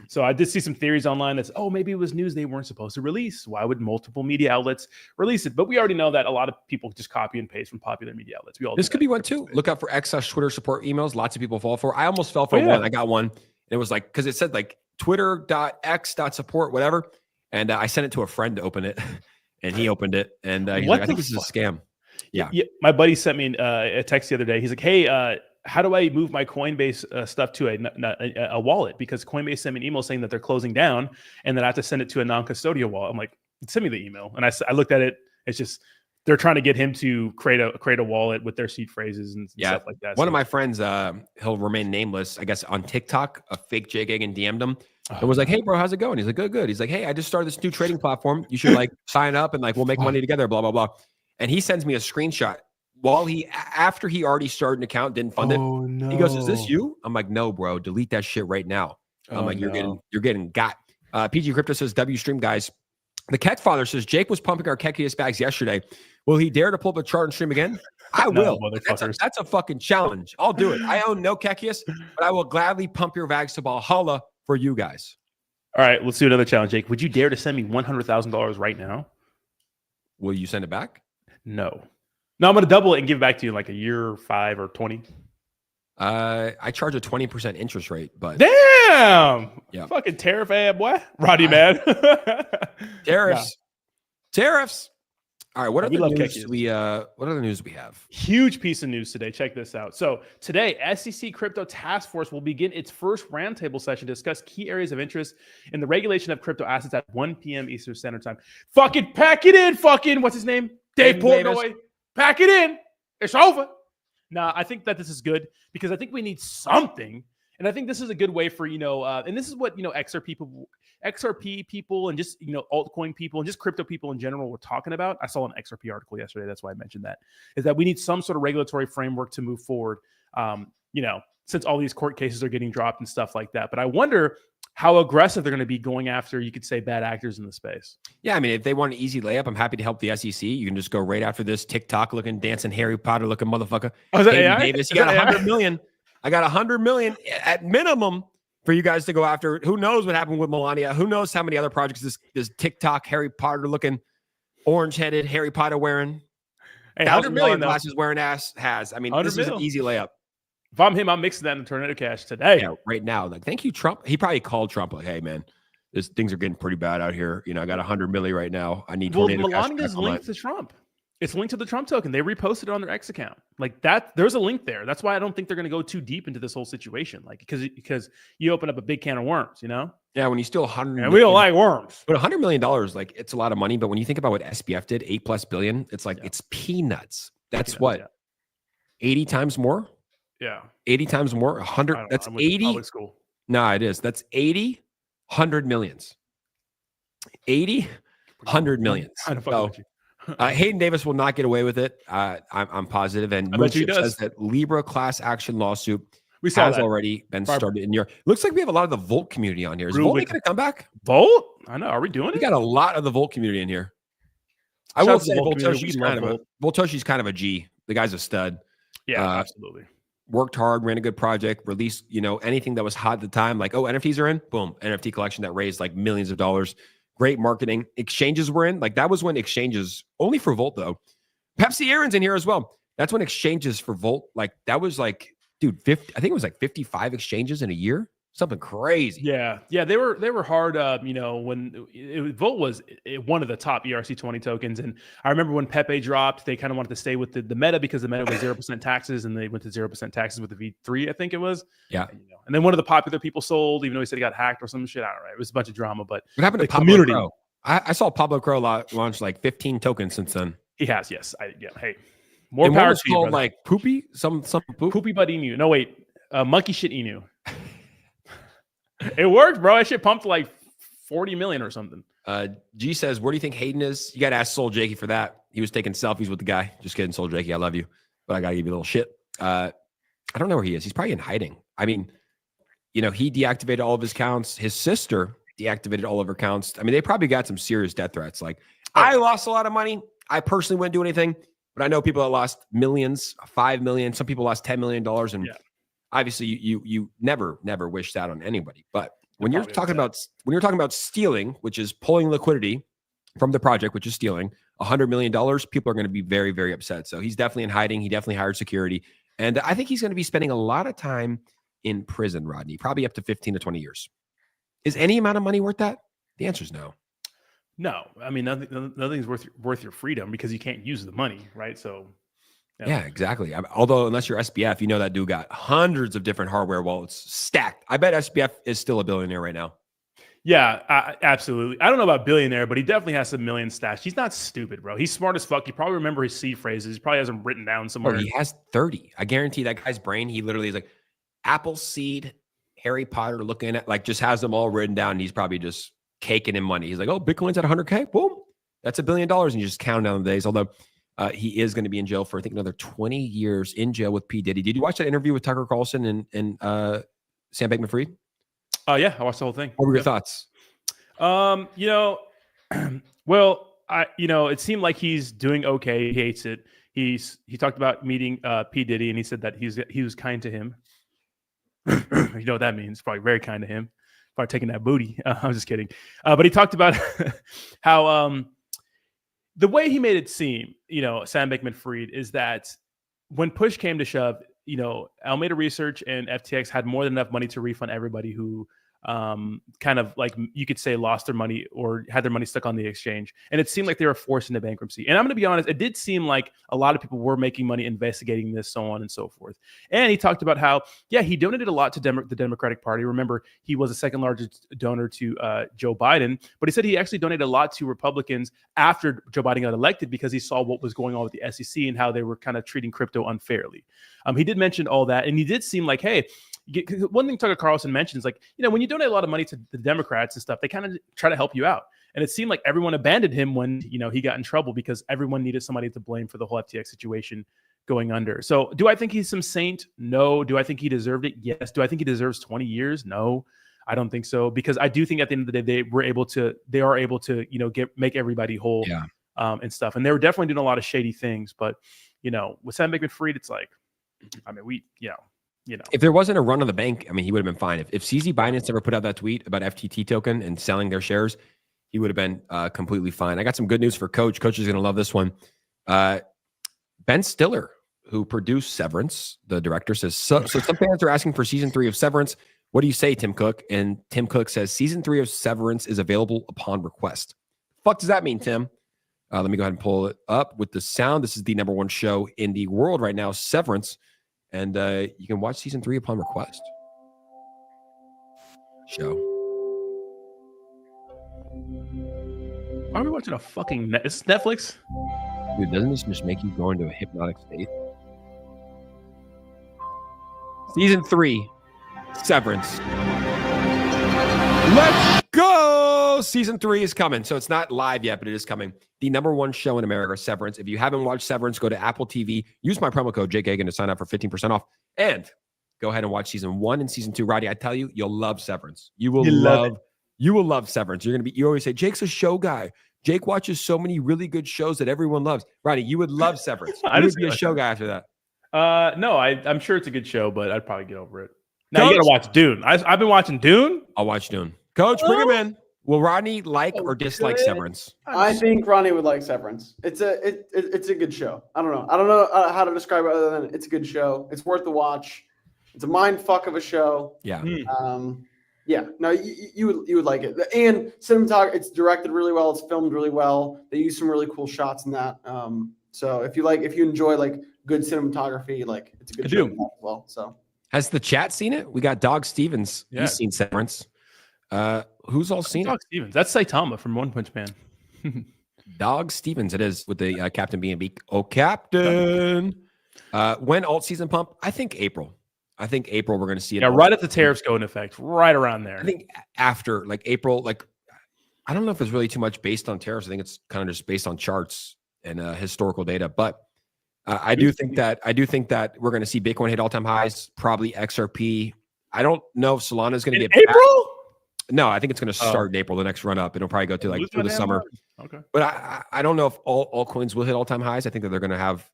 So I did see some theories online that's, maybe it was news they weren't supposed to release. Why would multiple media outlets release it? But we already know that a lot of people just copy and paste from popular media outlets. This could be one too. Look out for X/Twitter support emails. Lots of people fall for. I almost fell for one. I got one. And it was like, because it said like twitter.x.support, whatever. And I sent it to a friend to open it. And he opened it. And he's like, I think this is a scam. Yeah. My buddy sent me a text the other day. He's like, hey, how do I move my Coinbase stuff to a wallet? Because Coinbase sent me an email saying that they're closing down, and then I have to send it to a non-custodial wallet. I'm like, send me the email. And I looked at it. It's just, they're trying to get him to create a wallet with their seed phrases and stuff like that. One of my friends, he'll remain nameless, I guess, on TikTok, a fake jakegagain DM'd him. It was like, hey, bro, how's it going? He's like, good. He's like, hey, I just started this new trading platform. You should like sign up and like we'll make money together, blah, blah, blah. And he sends me a screenshot. After he already started an account, didn't fund it. No. He goes, is this you? I'm like, no, bro, delete that shit right now. I'm like, you're getting got. PG Crypto says, W stream guys. The Keck father says, Jake was pumping our Keckiest bags yesterday. Will he dare to pull up a chart and stream again? I will. That's a fucking challenge. I'll do it. I own no Keckiest, but I will gladly pump your bags to Valhalla for you guys. All right, let's do another challenge, Jake. Would you dare to send me $100,000 right now? Will you send it back? No, I'm going to double it and give it back to you in like a year, 5 or 20. I charge a 20% interest rate, but damn, fucking tariff ad, boy, Roddy, man. Tariffs. All right, what other news we have? Huge piece of news today. Check this out. So today, SEC Crypto Task Force will begin its first roundtable session to discuss key areas of interest in the regulation of crypto assets at 1 p.m. Eastern Standard Time. Fucking pack it in. Fucking what's his name? Dave Portnoy. Pack it in. It's over. Now, I think that this is good because I think we need something. And I think this is a good way for, and this is what, XRP people and just, altcoin people and just crypto people in general were talking about. I saw an XRP article yesterday. That's why I mentioned that, is that we need some sort of regulatory framework to move forward, since all these court cases are getting dropped and stuff like that. But I wonder how aggressive they're going to be going after, you could say, bad actors in the space. Yeah, I mean, if they want an easy layup, I'm happy to help the SEC. You can just go right after this TikTok-looking, dancing Harry Potter-looking motherfucker. Oh, is that AI? Davis, you got 100 million. I got 100 million at minimum for you guys to go after. Who knows what happened with Melania? Who knows how many other projects this TikTok Harry Potter-looking, orange-headed Harry Potter wearing, $100 million glasses wearing ass has. I mean, this is an easy layup. If I'm him, I'm mixing that in Tornado Cash today. Yeah, right now. Like, thank you, Trump. He probably called Trump like, hey, man, things are getting pretty bad out here. I got 100 million right now. I need Tornado Cash. Melania's linked to Trump. It's linked to the Trump token. They reposted it on their X account. Like that, there's a link there. That's why I don't think they're going to go too deep into this whole situation. Like, because you open up a big can of worms, Yeah, when you steal 100 and we don't like worms. But $100 million, like, it's a lot of money. But when you think about what SBF did, $8+ billion, it's like, it's peanuts. That's what? 80 times more? Yeah. 80 times more? 100. That's 80. No, it is. That's 80, 100 millions. 80, 100 millions. So, Hayden Davis will not get away with it. I'm positive. And Moonship says that Libra class action lawsuit has already been started in Europe. Looks like we have a lot of the Volt community on here. Is Volt making a comeback? Volt? I know. Are we doing it? We got a lot of the Volt community in here. I will say Voltoshi's kind of a G. The guy's a stud. Yeah, absolutely. worked hard, ran a good project, released, anything that was hot at the time, like, oh, NFTs are in, boom, NFT collection that raised like millions of dollars. Great marketing. Exchanges were in. Like that was when exchanges, only for Volt though. Pepsi Aaron's in here as well. That's when exchanges for Volt, like that was like, dude, I think it was like 55 exchanges in a year. Something crazy. Yeah, they were hard. When Volt was one of the top ERC20 tokens, and I remember when Pepe dropped, they kind of wanted to stay with the meta because the meta was 0% taxes, and they went to 0% taxes with the V3, I think it was. Yeah, and then one of the popular people sold, even though he said he got hacked or some shit. I don't know. It was a bunch of drama, but what happened to Pablo community? Crow? I saw Pablo Crow launch like 15 tokens since then. He has, yes. Hey, more power to you, called like Poopy, some Poopy Butt Emu. No, wait, Monkey Shit Emu. It worked, bro. That shit pumped like 40 million or something. G says, where do you think Hayden is? You got to ask Soul Jakey for that. He was taking selfies with the guy. Just kidding, Soul Jakey. I love you, but I got to give you a little shit. I don't know where he is. He's probably in hiding. I mean, he deactivated all of his accounts. His sister deactivated all of her accounts. I mean, they probably got some serious death threats. Like, I lost a lot of money. I personally wouldn't do anything, but I know people that lost millions, 5 million. Some people lost $10 million. And obviously you never wish that on anybody. But when you're talking about stealing, which is pulling liquidity from the project, which is stealing $100 million, people are going to be very, very upset. So he's definitely in hiding. He definitely hired security. And I think he's going to be spending a lot of time in prison, Rodney, probably up to 15 to 20 years. Is any amount of money worth that? The answer is no. No, I mean, nothing's worth your freedom because you can't use the money, right? So, yeah, exactly. Although, unless you're SBF, that dude got hundreds of different hardware wallets stacked. I bet SBF is still a billionaire right now. Yeah, absolutely. I don't know about billionaire, but he definitely has some million stashed. He's not stupid, bro. He's smart as fuck. You probably remember his seed phrases. He probably has them written down somewhere. Oh, he has 30. I guarantee that guy's brain, he literally is like Apple seed, Harry Potter looking at, like, just has them all written down. And he's probably just caking in money. He's like, oh, Bitcoin's at 100K. Boom. That's $1 billion. And you just count down the days. Although he is going to be in jail for, I think, another 20 years in jail with P. Diddy. Did you watch that interview with Tucker Carlson and Sam Bankman-Fried? Yeah, I watched the whole thing. What were your thoughts? Well, it seemed like he's doing okay. He hates it. He talked about meeting P. Diddy, and he said that he was kind to him. You know what that means? Probably very kind to him. Probably taking that booty. I'm just kidding. But he talked about how the way he made it seem, Sam Bankman-Fried, is that when push came to shove, Alameda Research and FTX had more than enough money to refund everybody who kind of, like, you could say, lost their money or had their money stuck on the exchange. And it seemed like they were forced into bankruptcy. And I'm going to be honest, it did seem like a lot of people were making money investigating this, so on and so forth. And he talked about how, he donated a lot to the Democratic Party. Remember, he was the second largest donor to Joe Biden, but he said he actually donated a lot to Republicans after Joe Biden got elected because he saw what was going on with the SEC and how they were kind of treating crypto unfairly. He did mention all that, and he did seem like, hey, one thing Tucker Carlson mentions, like, when you donate a lot of money to the Democrats and stuff, they kind of try to help you out. And it seemed like everyone abandoned him when, he got in trouble because everyone needed somebody to blame for the whole FTX situation going under. So do I think he's some saint? No. Do I think he deserved it? Yes. Do I think he deserves 20 years? No, I don't think so. Because I do think at the end of the day, they are able to, make everybody whole and stuff. And they were definitely doing a lot of shady things. But, with Sam Bankman-Fried, it's like, I mean, if there wasn't a run on the bank, I mean, he would have been fine. If CZ Binance never put out that tweet about FTT token and selling their shares, he would have been completely fine. I got some good news for Coach. Coach is going to love this one. Ben Stiller, who produced Severance, the director, says, so some fans are asking for season 3 of Severance. What do you say, Tim Cook? And Tim Cook says, season 3 of Severance is available upon request. Fuck does that mean, Tim? Let me go ahead and pull it up with the sound. This is the #1 show in the world right now, Severance. And you can watch season 3 upon request. Show. Are we watching a fucking is this Netflix? Dude, doesn't this just make you go into a hypnotic state? Season 3, Severance. Let's go! Season 3 is coming. So it's not live yet, but it is coming. The #1 show in America, Severance. If you haven't watched Severance, go to Apple TV. Use my promo code jakegagain to sign up for 15% off. And go ahead and watch season 1 and season 2. Roddy, I tell you, you'll love Severance. You will love Severance. You always say, Jake's a show guy. Jake watches so many really good shows that everyone loves. Roddy, you would love Severance. You would be a show guy after that. No, I'm sure it's a good show, but I'd probably get over it. Now you got to watch Dune. I've been watching Dune. I'll watch Dune. Coach, bring him in. Will Rodney like or dislike Severance? I think Ronnie would like Severance. It's a good show. I don't know how to describe it other than it's a good show. It's worth the watch. It's a mind fuck of a show. Yeah. Yeah. No, you would like it. And cinematography, it's directed really well. It's filmed really well. They use some really cool shots in that. So if you enjoy like good cinematography, like it's a good show as well. So has the chat seen it? We got Dog Stevens. Yeah. He's seen Severance. Who's all seen Dog it? Stevens. That's Saitama from One Punch Man. Dog Stevens. It is with the Captain B&B. Oh, Captain. When alt season pump? I think April. We're going to see it. Yeah, right at the tariffs go in effect, right around there. I think after like April, like I don't know if it's really too much based on tariffs. I think it's kind of just based on charts and historical data. But I do think that we're going to see Bitcoin hit all-time highs, probably XRP. I don't know if Solana is going to get April. Back. No, I think it's going to start in April. The next run up, it'll probably go to like through the summer. Okay, but I don't know if all coins will hit all-time highs. I think that they're going to have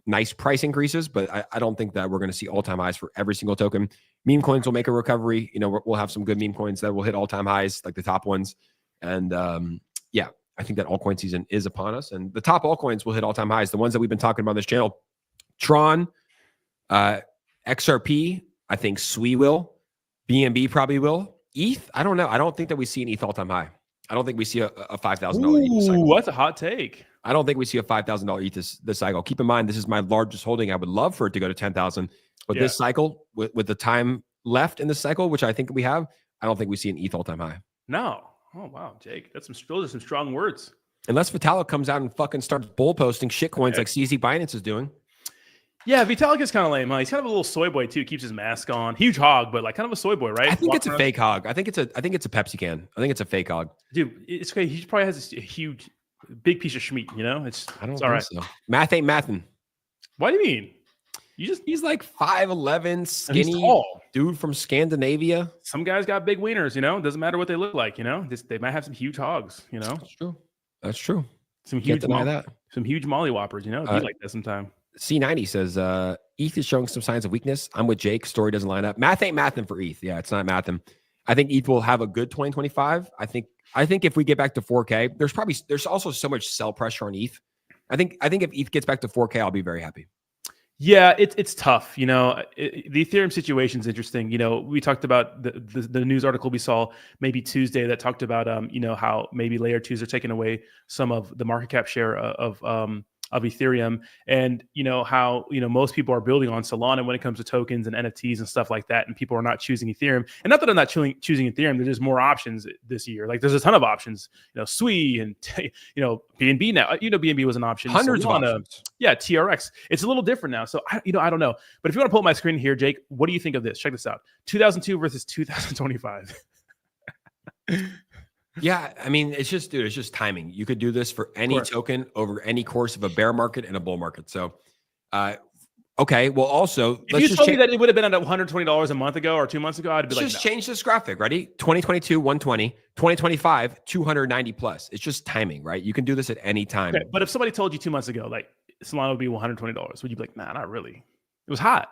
nice price increases, but I don't think that we're going to see all-time highs for every single token. Meme coins will make a recovery. We'll have some good meme coins that will hit all-time highs, like the top ones. And I think that altcoin season is upon us. And the top altcoins will hit all-time highs. The ones that we've been talking about on this channel, Tron, XRP, I think SWI will. BNB probably will. ETH, I don't know. I don't think that we see an ETH all-time high. I don't think we see a $5,000 ETH cycle. That's a hot take. I don't think we see a $5,000 ETH this cycle. Keep in mind, this is my largest holding. I would love for it to go to 10,000, but this cycle, with the time left in this cycle, which I think we have, I don't think we see an ETH all-time high. No. Oh wow, Jake, those are some strong words. Unless Vitalik comes out and fucking starts bull posting shit coins like CZ Binance is doing. Yeah, Vitalik is kind of lame, huh? He's kind of a little soy boy too. Keeps his mask on. Huge hog, but like kind of a soy boy, right? I think it's a fake hog. I think it's a Pepsi can. I think it's a fake hog. Dude, it's okay. He probably has a huge, big piece of schmeat. I don't it's think all right. so. Math ain't mathin'. What do you mean? He's like 5'11", skinny dude from Scandinavia. Some guys got big wieners, Doesn't matter what they look like, They might have some huge hogs, That's true. Some huge molly whoppers, Be like that sometime. C90 says ETH is showing some signs of weakness. I'm with Jake. Story doesn't line up. Math ain't mathin' for ETH. Yeah, it's not mathin'. I think ETH will have a good 2025. I think if we get back to 4K, there's also so much sell pressure on ETH. I think if ETH gets back to 4K, I'll be very happy. Yeah, it's tough. The Ethereum situation is interesting. We talked about the news article we saw maybe Tuesday that talked about how maybe layer 2s are taking away some of the market cap share of Ethereum, and how most people are building on Solana when it comes to tokens and NFTs and stuff like that, and people are not choosing Ethereum. And not that I'm not choosing Ethereum, there's just more options this year. Like there's a ton of options. SWI and BNB now. BNB was an option. Hundreds of options. Yeah, TRX. It's a little different now. So I don't know. But if you want to pull up my screen here, Jake, what do you think of this? Check this out. 2002 versus 2025. Yeah, I mean, it's just timing. You could do this for any token over any course of a bear market and a bull market. So, okay. Well, also, if you told me that it would have been at $120 a month ago or 2 months ago, I'd be like, just change this graphic. Ready? 2022, 120, 2025, 290 plus. It's just timing, right? You can do this at any time. Okay, but if somebody told you 2 months ago, like Solana would be $120, would you be like, nah, not really? It was hot.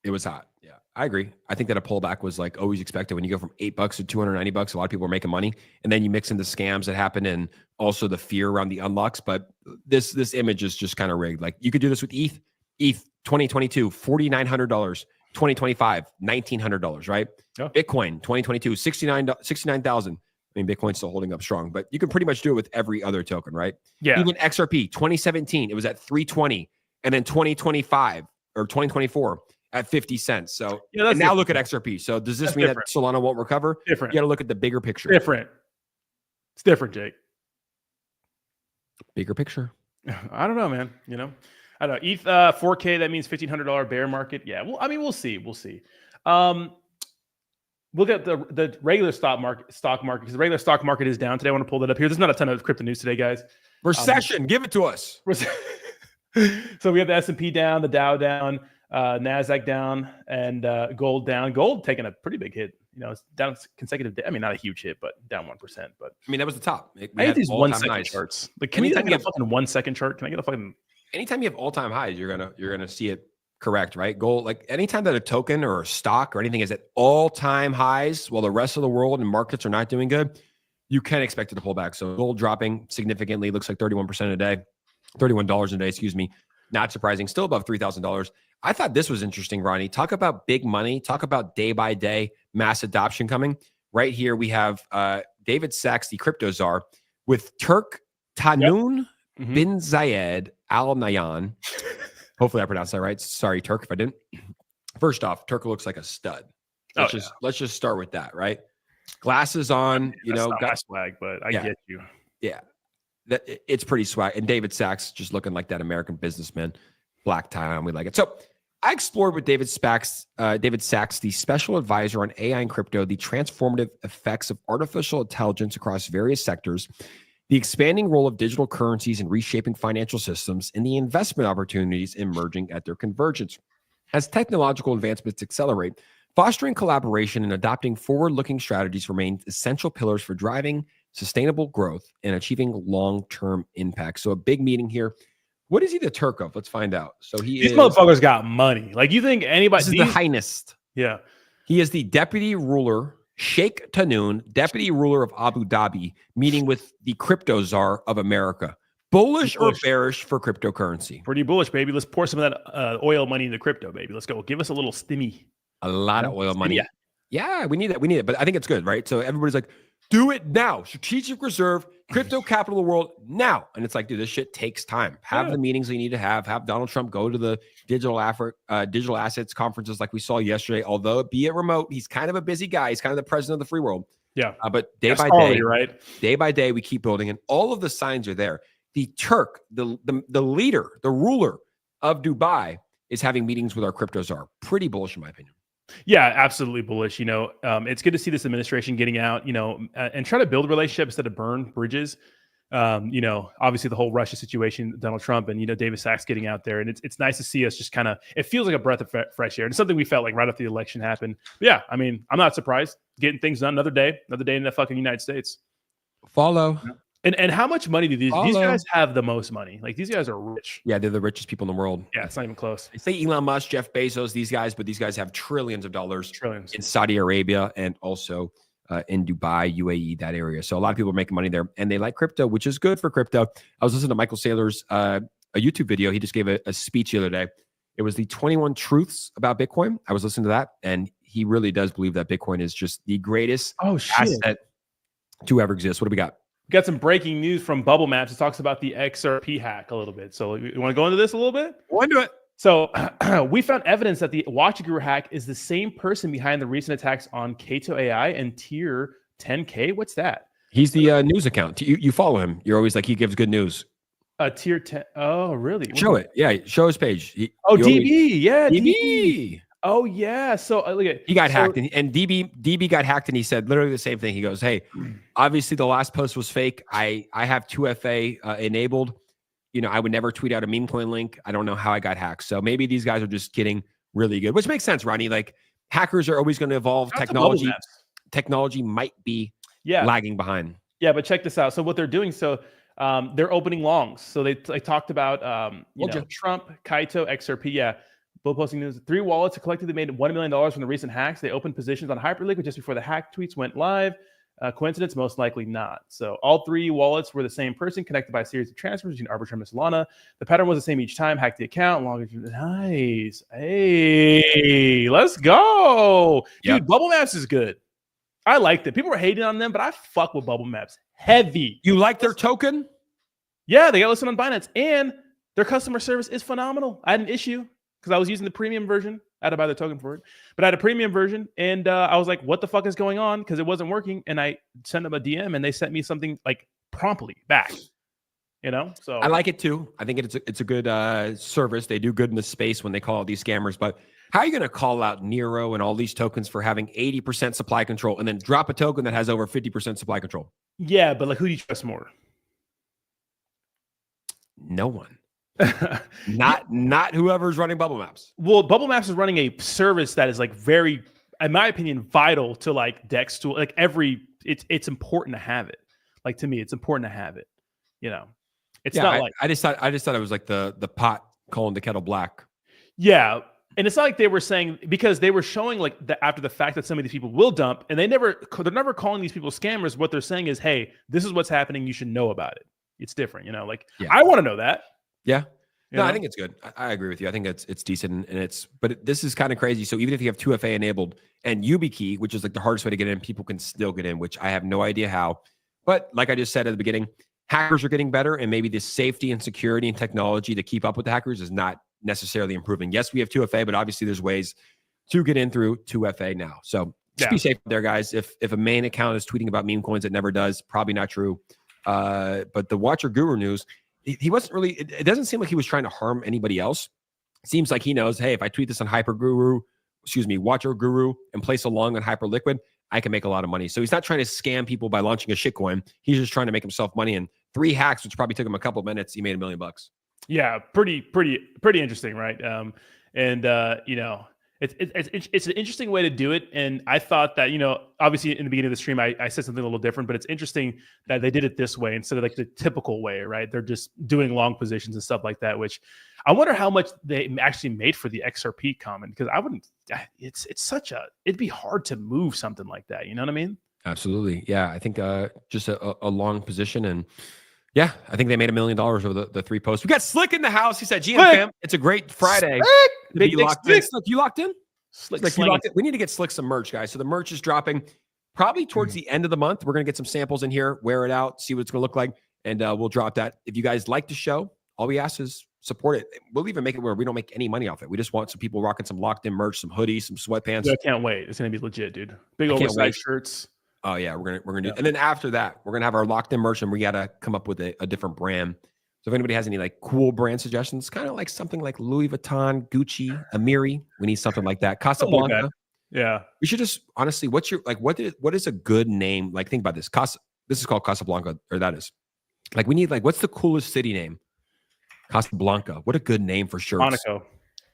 It was hot. Yeah, I agree. I think that a pullback was like always expected. When you go from $8 to $290, a lot of people are making money, and then you mix in the scams that happen and also the fear around the unlocks. But this image is just kind of rigged. Like you could do this with ETH 2022, $4,900, 2025, $1,900, right? Yeah. Bitcoin 2022, 69,000. I mean, Bitcoin's still holding up strong, but you can pretty much do it with every other token, right? Yeah. Even XRP 2017, it was at 320, and then 2025 or 2024. At 50 cents. So now look at XRP. So does this mean that Solana won't recover? Different. You got to look at the bigger picture. Different. It's different, Jake. Bigger picture. I don't know, man. I don't know. ETH 4K, that means $1,500 bear market. Yeah. Well, I mean, we'll see. We'll get the regular stock market because the regular stock market is down today. I want to pull that up here. There's not a ton of crypto news today, guys. Recession. Give it to us. So we have the S&P down, the Dow down. NASDAQ down and gold down. Gold taking a pretty big hit. It's down consecutive day. I mean, not a huge hit, but down 1%. But I mean, that was the top. I hate these 1 second charts. Like, can you get a fucking 1 second chart? Can I get a fucking? Anytime you have all time highs, you're gonna see it correct, right? Gold, like anytime that a token or a stock or anything is at all-time highs while the rest of the world and markets are not doing good, you can expect it to pull back. So gold dropping significantly, looks like 31% a day, $31 a day, excuse me. Not surprising, still above $3,000. I thought this was interesting, Ronnie. Talk about big money, talk about day by day mass adoption coming. Right here, we have David Sachs, the crypto czar, with Turk Tanoon bin Zayed Al Nahyan. Hopefully I pronounced that right. Sorry, Turk, if I didn't. First off, Turk looks like a stud. Let's just start with that, right? Glasses on, got my swag, but I get you. Yeah, it's pretty swag. And David Sachs just looking like that American businessman, black tie on. We like it. So I explored with David Sachs, the special advisor on AI and crypto, the transformative effects of artificial intelligence across various sectors, the expanding role of digital currencies in reshaping financial systems, and the investment opportunities emerging at their convergence. As technological advancements accelerate, fostering collaboration and adopting forward-looking strategies remain essential pillars for driving sustainable growth and achieving long-term impact. So a big meeting here. What is he the Turk of? Let's find out. So these motherfuckers got money. Like, you think anybody? This is the highness. Yeah. He is the deputy ruler, Sheikh Tanoon, deputy ruler of Abu Dhabi, meeting with the crypto czar of America. Bullish or bearish for cryptocurrency? Pretty bullish, baby. Let's pour some of that oil money into crypto, baby. Let's go. Give us a little stimmy. A lot of oil money. Yeah, we need that. We need it. But I think it's good, right? So everybody's like, do it now. Strategic reserve, crypto capital of the world now. And it's like, dude, this shit takes time. Have the meetings you need to have. Have Donald Trump go to the digital assets conferences like we saw yesterday. Although be it remote, he's kind of a busy guy. He's kind of the president of the free world. Yeah. But day by day, we keep building, and all of the signs are there. The Turk, the leader, the ruler of Dubai, is having meetings with our crypto czar. Pretty bullish, in my opinion. Yeah, absolutely bullish. It's good to see this administration getting out, and try to build a relationship instead of burn bridges. Obviously the whole Russia situation, Donald Trump and, David Sachs getting out there. And it's nice to see us just it feels like a breath of fresh air. And it's something we felt like right after the election happened. But yeah, I mean, I'm not surprised. Getting things done, another day in the fucking United States. Follow. And how much money do these guys have the most money? Like, these guys are rich. Yeah, they're the richest people in the world. Yeah, it's not even close. They say Elon Musk, Jeff Bezos, these guys, but these guys have trillions of dollars in Saudi Arabia and also in Dubai, UAE, that area. So a lot of people are making money there, and they like crypto, which is good for crypto. I was listening to Michael Saylor's a YouTube video. He just gave a speech the other day. It was the 21 truths about Bitcoin. I was listening to that, and he really does believe that Bitcoin is just the greatest asset to ever exist. What do we got? We got some breaking news from Bubble Maps. It talks about the XRP hack a little bit. So you want to go into this a little bit? We'll into it. So we found evidence that the Watch Guru hack is the same person behind the recent attacks on Kato AI and Tier 10K. What's that? He's the news account. You follow him. You're always like, he gives good news. Tier 10. Oh, really? Show it. Yeah, show his page. DB. Yeah, DB. Oh, yeah. So look at he got hacked, and DB got hacked, and he said literally the same thing. He goes, "Hey, obviously the last post was fake. I have 2FA enabled. I would never tweet out a meme coin link. I don't know how I got hacked. So maybe these guys are just getting really good, which makes sense, Ronnie. Like, hackers are always going to evolve. Technology might be lagging behind. Yeah, but check this out. So what they're doing, they're opening longs. So they talked about Trump, Kaito, XRP. Yeah. Both posting news. 3 wallets collectively made $1 million from the recent hacks. They opened positions on Hyperliquid just before the hack tweets went live. Coincidence? Most likely not. So all 3 wallets were the same person, connected by a series of transfers between Arbitrum and Solana. The pattern was the same each time. Hacked the account. Nice. Hey, let's go. Dude, Bubble Maps is good. I liked it. People were hating on them, but I fuck with Bubble Maps. Heavy. You like their token? Yeah, they got listed on Binance. And their customer service is phenomenal. I had an issue because I was using the premium version. I had to buy the token for it. But I had a premium version, and I was like, what the fuck is going on? Because it wasn't working. And I sent them a DM, and they sent me something like promptly back. So I like it too. I think it's a good service. They do good in the space when they call out these scammers. But how are you going to call out Nero and all these tokens for having 80% supply control and then drop a token that has over 50% supply control? Yeah, but like, who do you trust more? No one. not whoever's running Bubble Maps. Well, Bubble Maps is running a service that is like very, in my opinion, vital to like Dex tool. Like it's important to have it. Like, to me, it's important to have it. It's not like I just thought it was like the pot calling the kettle black. Yeah. And it's not like they were saying, because they were showing like after the fact that some of these people will dump, and they're never calling these people scammers. What they're saying is, hey, this is what's happening. You should know about it. It's different, like I want to know that. Yeah. No, I think it's good. I agree with you. I think it's decent, and but this is kind of crazy. So even if you have 2FA enabled and YubiKey, which is like the hardest way to get in, people can still get in, which I have no idea how. But like I just said at the beginning, hackers are getting better, and maybe the safety and security and technology to keep up with the hackers is not necessarily improving. Yes, we have 2FA, but obviously there's ways to get in through 2FA now. So just be safe there, guys. If a main account is tweeting about meme coins, it never does. Probably not true. But the Watcher Guru news, he wasn't really, it doesn't seem like he was trying to harm anybody else. It seems like he knows, hey, if I tweet this on Watcher Guru, and place a long on Hyperliquid, I can make a lot of money. So he's not trying to scam people by launching a shitcoin. He's just trying to make himself money. And 3 hacks, which probably took him a couple of minutes, he made $1 million. Yeah, pretty interesting, right? It's an interesting way to do it. And I thought that, obviously in the beginning of the stream, I said something a little different, but it's interesting that they did it this way instead of like the typical way, right? They're just doing long positions and stuff like that, which I wonder how much they actually made for the XRP comment, because it'd be hard to move something like that. You know what I mean? Absolutely. Yeah. I think just a long position, and yeah, I think they made $1 million over the 3 posts. We got Slick in the house. He said, GM fam, it's a great Friday. Big you locked in. Slick, you locked in? Slick, you locked in? We need to get Slick some merch, guys. So the merch is dropping probably towards the end of the month. We're going to get some samples in here, wear it out, see what it's going to look like, and we'll drop that. If you guys like the show, all we ask is support it. We'll even make it where we don't make any money off it. We just want some people rocking some locked in merch, some hoodies, some sweatpants. Dude, I can't wait. It's going to be legit, dude. Big oversized shirts. Oh yeah, we're gonna do, and then after that, we're gonna have our locked in merch, and we gotta come up with a different brand. So if anybody has any like cool brand suggestions, kind of like something like Louis Vuitton, Gucci, Amiri, we need something like that. Casablanca. Like yeah, we should just honestly, what is a good name? Like think about this. This is called Casablanca, or that is. Like we need what's the coolest city name? Casablanca. What a good name for shirts.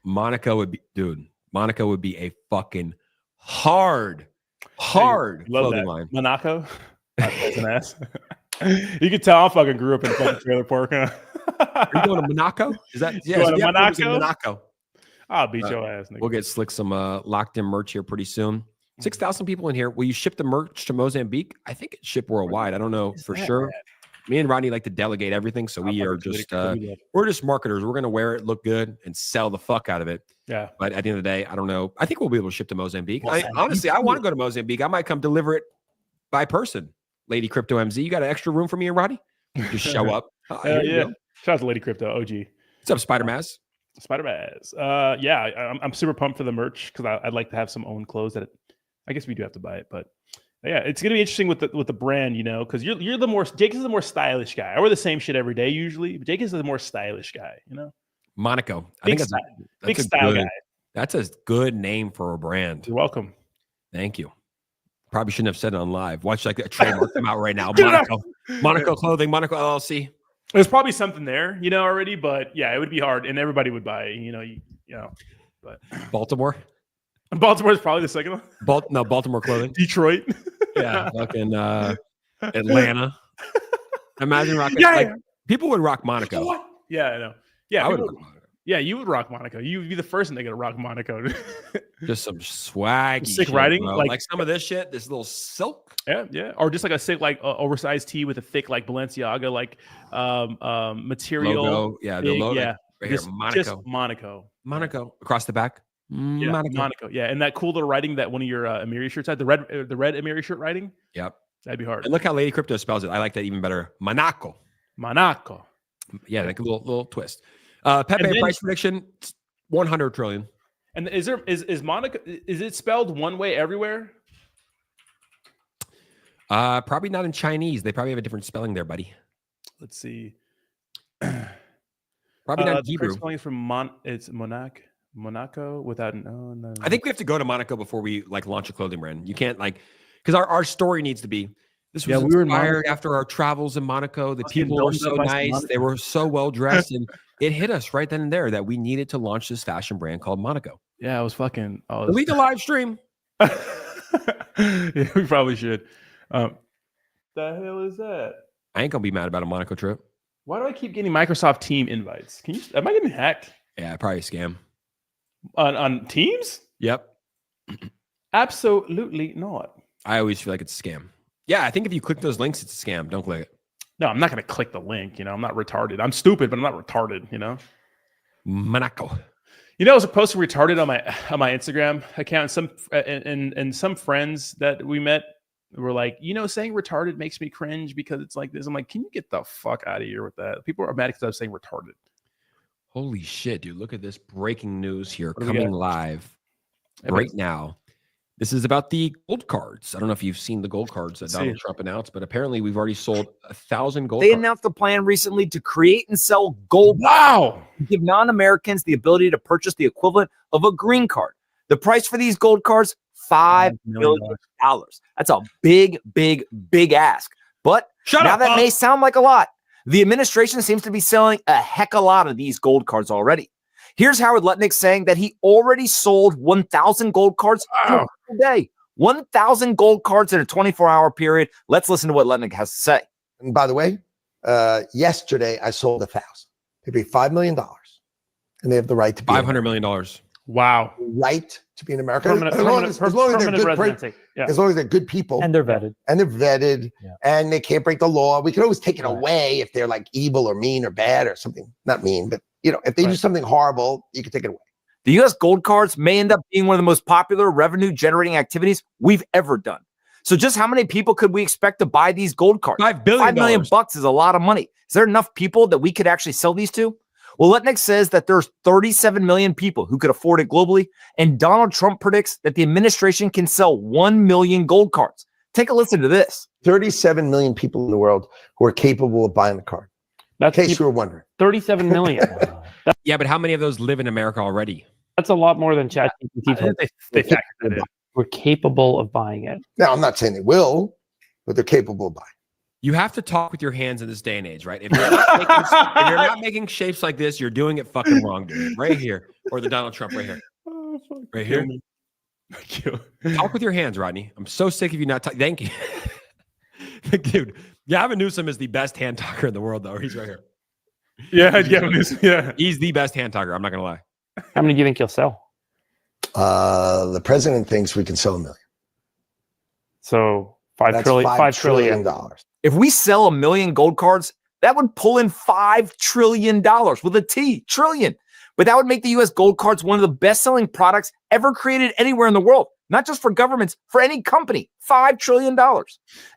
Monaco would be, dude. Monaco would be a fucking hard clothing line. Monaco. That's an ass. You can tell I fucking grew up in a fucking trailer park. Huh? Are you going to Monaco? Is that Monaco? I'll beat your ass, nigga. We'll get Slick some locked in merch here pretty soon. 6,000 people in here. Will you ship the merch to Mozambique? I think it's shipped worldwide. I don't know for sure. Me and Rodney like to delegate everything, so we are just we're just marketers. We're gonna wear it, look good, and sell the fuck out of it. Yeah. But at the end of the day, I don't know. I think we'll be able to ship to Mozambique. Honestly, I want to go to Mozambique. I might come deliver it by person. Lady Crypto MZ, you got an extra room for me and Rodney? Just show up. Yeah. Shout out to Lady Crypto OG. What's up, Spider Maz? Yeah, I'm super pumped for the merch because I'd like to have some own clothes that I guess we do have to buy it, but yeah, it's gonna be interesting with the brand, because you're the more Jake is the more stylish guy. I wear the same shit every day usually, but Jake is the more stylish guy, Monaco. I think that's big style guy. That's a good name for a brand. You're welcome. Thank you. Probably shouldn't have said it on live. Watch like a trademark come out right now. Monaco clothing, Monaco LLC. There's probably something there, already, but yeah, it would be hard, and everybody would buy it, But Baltimore is probably the second one. Baltimore clothing. Detroit. Yeah, fucking Atlanta. Imagine rocking. People would rock Monaco. Yeah, I know. Yeah, I would rock Monaco. Yeah, you would rock Monaco. You would be the first nigga to rock Monaco. Just some swag, sick writing, like some of this shit. This little silk. Yeah, or just like a sick oversized tee with a thick Balenciaga material. Logo. Yeah, the logo. Yeah, right just, here, Monaco. Just Monaco Across the back. Yeah, Monaco. Yeah, and that cool little writing that one of your Amiri shirts had, the red Amiri shirt writing. Yep, that'd be hard. And look how Lady Crypto spells it. I like that even better. Monaco. Yeah, like a little twist. Pepe price prediction: 100 trillion. And is Monaco? Is it spelled one way everywhere? Probably not in Chinese. They probably have a different spelling there, buddy. Let's see. Probably not Hebrew. Spelling from it's Monaco without no. I think we have to go to Monaco before we launch a clothing brand. You can't because our story needs to be. This was we were inspired after our travels in Monaco. The people were so nice. They were so well dressed, and it hit us right then and there that we needed to launch this fashion brand called Monaco. Yeah, it was fucking. Delete the live stream. Yeah, we probably should. The hell is that? I ain't gonna be mad about a Monaco trip. Why do I keep getting Microsoft Team invites? Am I getting hacked? Yeah, probably a scam. On Teams? Yep. Absolutely not. I always feel like it's a scam. Yeah, I think if you click those links, it's a scam. Don't click it. No, I'm not going to click the link. I'm not retarded. I'm stupid, but I'm not retarded. Monaco. I was posting retarded on my Instagram account. And some friends that we met were like, saying retarded makes me cringe because it's like this. I'm like, can you get the fuck out of here with that? People are mad because I was saying retarded. Holy shit, dude! Look at this breaking news here coming live right now. This is about the gold cards. I don't know if you've seen the gold cards that Donald Trump announced, but apparently we've already sold 1,000 gold cards. They announced a plan recently to create and sell gold. Wow. To give non-Americans the ability to purchase the equivalent of a green card. The price for these gold cards, $5 million. That's a big, big, big ask. But that may sound like a lot. The administration seems to be selling a heck of a lot of these gold cards already. Here's Howard Lutnick saying that he already sold 1,000 gold cards today. 1,000 gold cards in a 24-hour period. Let's listen to what Lutnick has to say. And by the way, yesterday I sold 1,000. They paid $5 million, and they have the right to be $500 million. Wow. Right to be in America. As long as they're good people. And they're vetted. And they can't break the law. We can always take it away if they're like evil or mean or bad or something. Not mean, but if they do something horrible, you can take it away. The U.S. gold cards may end up being one of the most popular revenue-generating activities we've ever done. So just how many people could we expect to buy these gold cards? $5 billion. $5 million is a lot of money. Is there enough people that we could actually sell these to? Well, Lutnick says that there's 37 million people who could afford it globally, and Donald Trump predicts that the administration can sell 1 million gold cards. Take a listen to this. 37 million people in the world who are capable of buying the card. That's in case you were wondering. 37 million. Yeah, but how many of those live in America already? That's a lot more than ChatGPT. They factored that in. We're capable of buying it. Now, I'm not saying they will, but they're capable of buying. You have to talk with your hands in this day and age, right? If you're not making shapes like this, you're doing it fucking wrong, dude. Right here. Or the Donald Trump right here. Right here. Thank you. Talk with your hands, Rodney. I'm so sick of you not talking. Thank you. Dude, Gavin Newsom is the best hand talker in the world, though. He's right here. Yeah, Gavin Newsom. Yeah. He's the best hand talker. I'm not going to lie. How many do you think you'll sell? The president thinks we can sell 1 million. So $5 trillion. If we sell 1 million gold cards, that would pull in $5 trillion with a T, trillion. But that would make the U.S. gold cards one of the best-selling products ever created anywhere in the world, not just for governments, for any company. $5 trillion.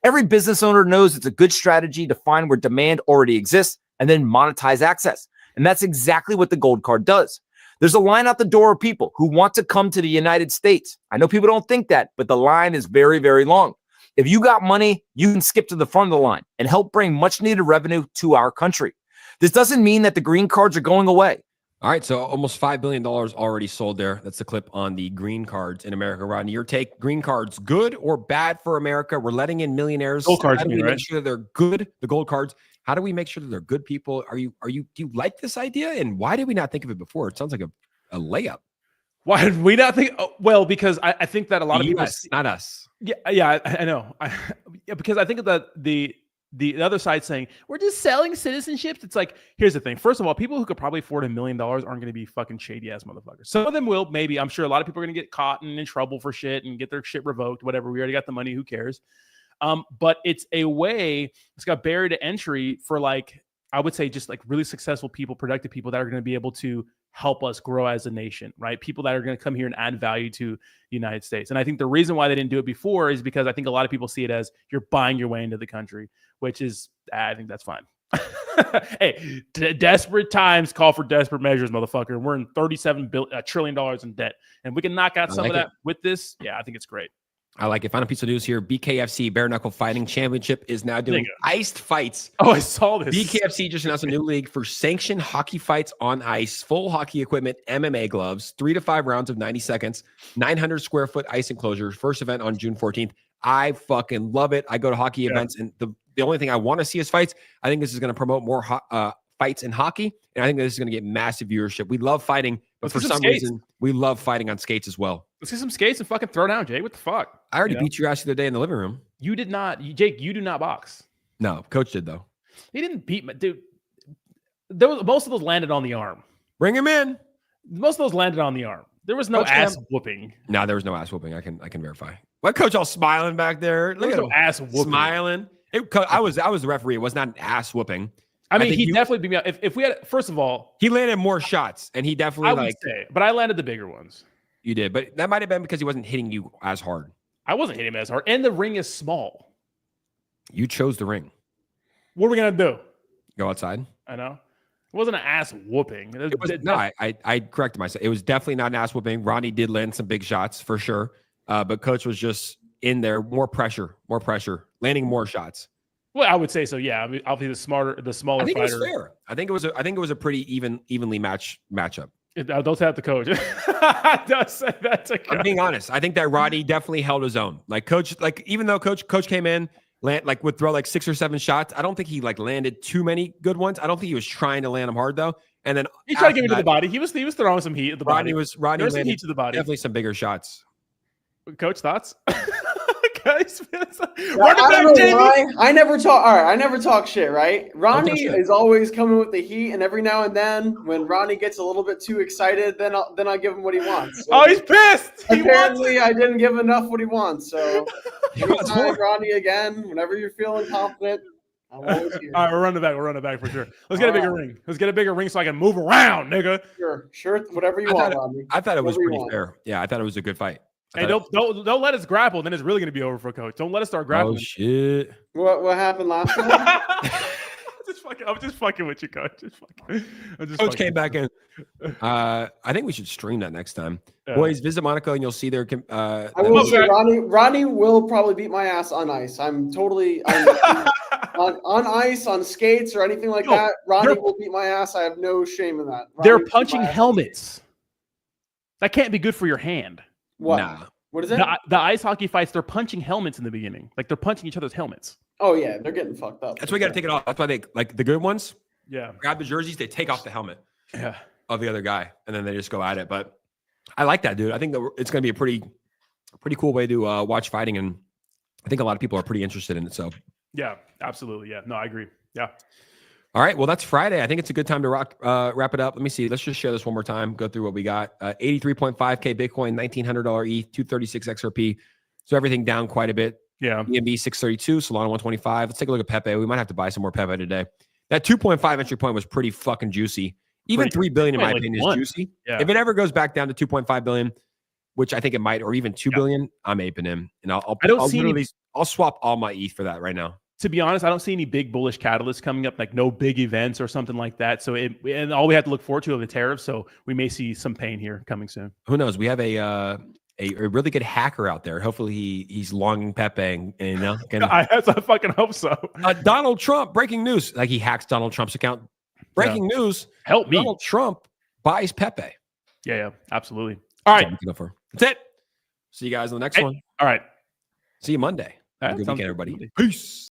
Every business owner knows it's a good strategy to find where demand already exists and then monetize access. And that's exactly what the gold card does. There's a line out the door of people who want to come to the United States. I know people don't think that, but the line is very, very long. If you got money, you can skip to the front of the line and help bring much needed revenue to our country. This doesn't mean that the green cards are going away. All right, so almost $5 billion already sold there. That's the clip on the green cards in America. Rodney, your take, green cards, good or bad for America? We're letting in millionaires. Gold cards, How do we make sure that they're good, the gold cards? How do we make sure that they're good people? Do you like this idea? And why did we not think of it before? It sounds like a layup. Why did we not think? Well, because I think that a lot of people, not us. Yeah, I know. Because I think that the other side saying we're just selling citizenships. It's like, here's the thing. First of all, people who could probably afford $1 million aren't going to be fucking shady ass motherfuckers. Some of them will, maybe. I'm sure a lot of people are going to get caught and in trouble for shit and get their shit revoked. Whatever. We already got the money. Who cares? But it's a way. It's got barrier to entry for, like, I would say, just like really successful people, productive people that are going to be able to help us grow as a nation, right? People that are going to come here and add value to the United States. And I think the reason why they didn't do it before is because I think a lot of people see it as you're buying your way into the country, which is, I think that's fine. Hey, desperate times call for desperate measures, motherfucker. We're in $37 trillion in debt, and we can knock out some of that with this. Yeah, I think it's great. I like it. Final piece of news here. BKFC, Bare Knuckle Fighting Championship, is now doing iced fights. Oh, I saw this. BKFC just announced a new league for sanctioned hockey fights on ice, full hockey equipment, MMA gloves, 3 to 5 rounds of 90 seconds, 900 square foot ice enclosure. First event on June 14th. I fucking love it. I go to hockey events, and the only thing I want to see is fights. I think this is going to promote more fights in hockey, and I think this is going to get massive viewership. We love fighting, but for some reason, we love fighting on skates as well. Let's get some skates and fucking throw down, Jay. What the fuck? I already beat your ass the other day in the living room. You did not. Jake, you do not box. No, coach did, though. He didn't beat me. Dude, most of those landed on the arm. Bring him in. Most of those landed on the arm. There was no Coach ass Cam. whooping. No, there was no ass whooping. I can verify. What coach all smiling back there? There was no ass whooping. Smiling. I was the referee. It was not an ass whooping. I mean, he definitely beat me up. If we had, first of all, he landed more shots, and he definitely I would say, but I landed the bigger ones. You did, but that might have been because he wasn't hitting you as hard. I wasn't hitting him as hard, and the ring is small. You chose the ring. What are we gonna do? Go outside. I know. It wasn't an ass whooping. I corrected myself. It was definitely not an ass whooping. Ronnie did land some big shots for sure, but Coach was just in there, more pressure, landing more shots. Well, I would say so. Yeah, I mean, obviously the smaller I think fighter. It was fair. I think it was a pretty evenly matchup. Don't say that to Coach. Don't say that to Coach. I'm being honest. I think that Roddy definitely held his own. Like Coach, even though Coach came in, would throw 6 or 7 shots. I don't think he landed too many good ones. I don't think he was trying to land them hard though. And then he tried to give it to the body. He was throwing some heat at the body. Rodney landed some heat to the body. Definitely some bigger shots. Coach, thoughts? Guys, I never talk. All right, I never talk shit. Right? Ronnie is always coming with the heat, and every now and then, when Ronnie gets a little bit too excited, then I'll give him what he wants. So oh, he's pissed. Apparently, I didn't give enough what he wants. So, anytime, Ronnie, again, whenever you're feeling confident, I'm always here. All right, we're running back for sure. Let's get a bigger ring. Let's get a bigger ring so I can move around, nigga. Sure, whatever you want, Ronnie. I thought it was pretty fair. Yeah, I thought it was a good fight. Hey, don't let us grapple. Then it's really going to be over for Coach. Don't let us start grappling. Oh shit! What happened last time? I'm just fucking with you, Coach. Coach came back in. I think we should stream that next time. Boys, visit Monaco and you'll see their. I will say Ronnie will probably beat my ass on ice. I'm totally on ice, on skates, or anything like that. Ronnie will beat my ass. I have no shame in that. They're punching helmets. That can't be good for your hand. What? Nah. What is it? The ice hockey fights, they're punching helmets in the beginning. They're punching each other's helmets. Oh, yeah. They're getting fucked up. That's why you got to take it off. That's why they, the good ones, yeah, grab the jerseys, they take off the helmet of the other guy, and then they just go at it. But I like that, dude. I think that it's going to be a pretty cool way to watch fighting, and I think a lot of people are pretty interested in it. So yeah, absolutely. Yeah. No, I agree. Yeah. All right. Well, that's Friday. I think it's a good time to wrap it up. Let me see. Let's just share this one more time. Go through what we got. 83.5K Bitcoin, $1,900 ETH, 236 XRP. So everything down quite a bit. Yeah. EMB 632, Solana 125. Let's take a look at Pepe. We might have to buy some more Pepe today. That 2.5 entry point was pretty fucking juicy. Even 3 billion, in my opinion, is juicy. Yeah. If it ever goes back down to 2.5 billion, which I think it might, or even 2 billion, I'm aping him. And I'll swap all my ETH for that right now. To be honest, I don't see any big bullish catalysts coming up, like no big events or something like that. So and all we have to look forward to are the tariffs. So we may see some pain here coming soon. Who knows? We have a really good hacker out there. Hopefully he's longing Pepe and I fucking hope so. Donald Trump, breaking news. Like he hacks Donald Trump's account. Breaking news. Help me. Donald Trump buys Pepe. Yeah, absolutely. All right. That's it. See you guys on the next one. All right. See you Monday. All right. Good weekend, everybody. Peace.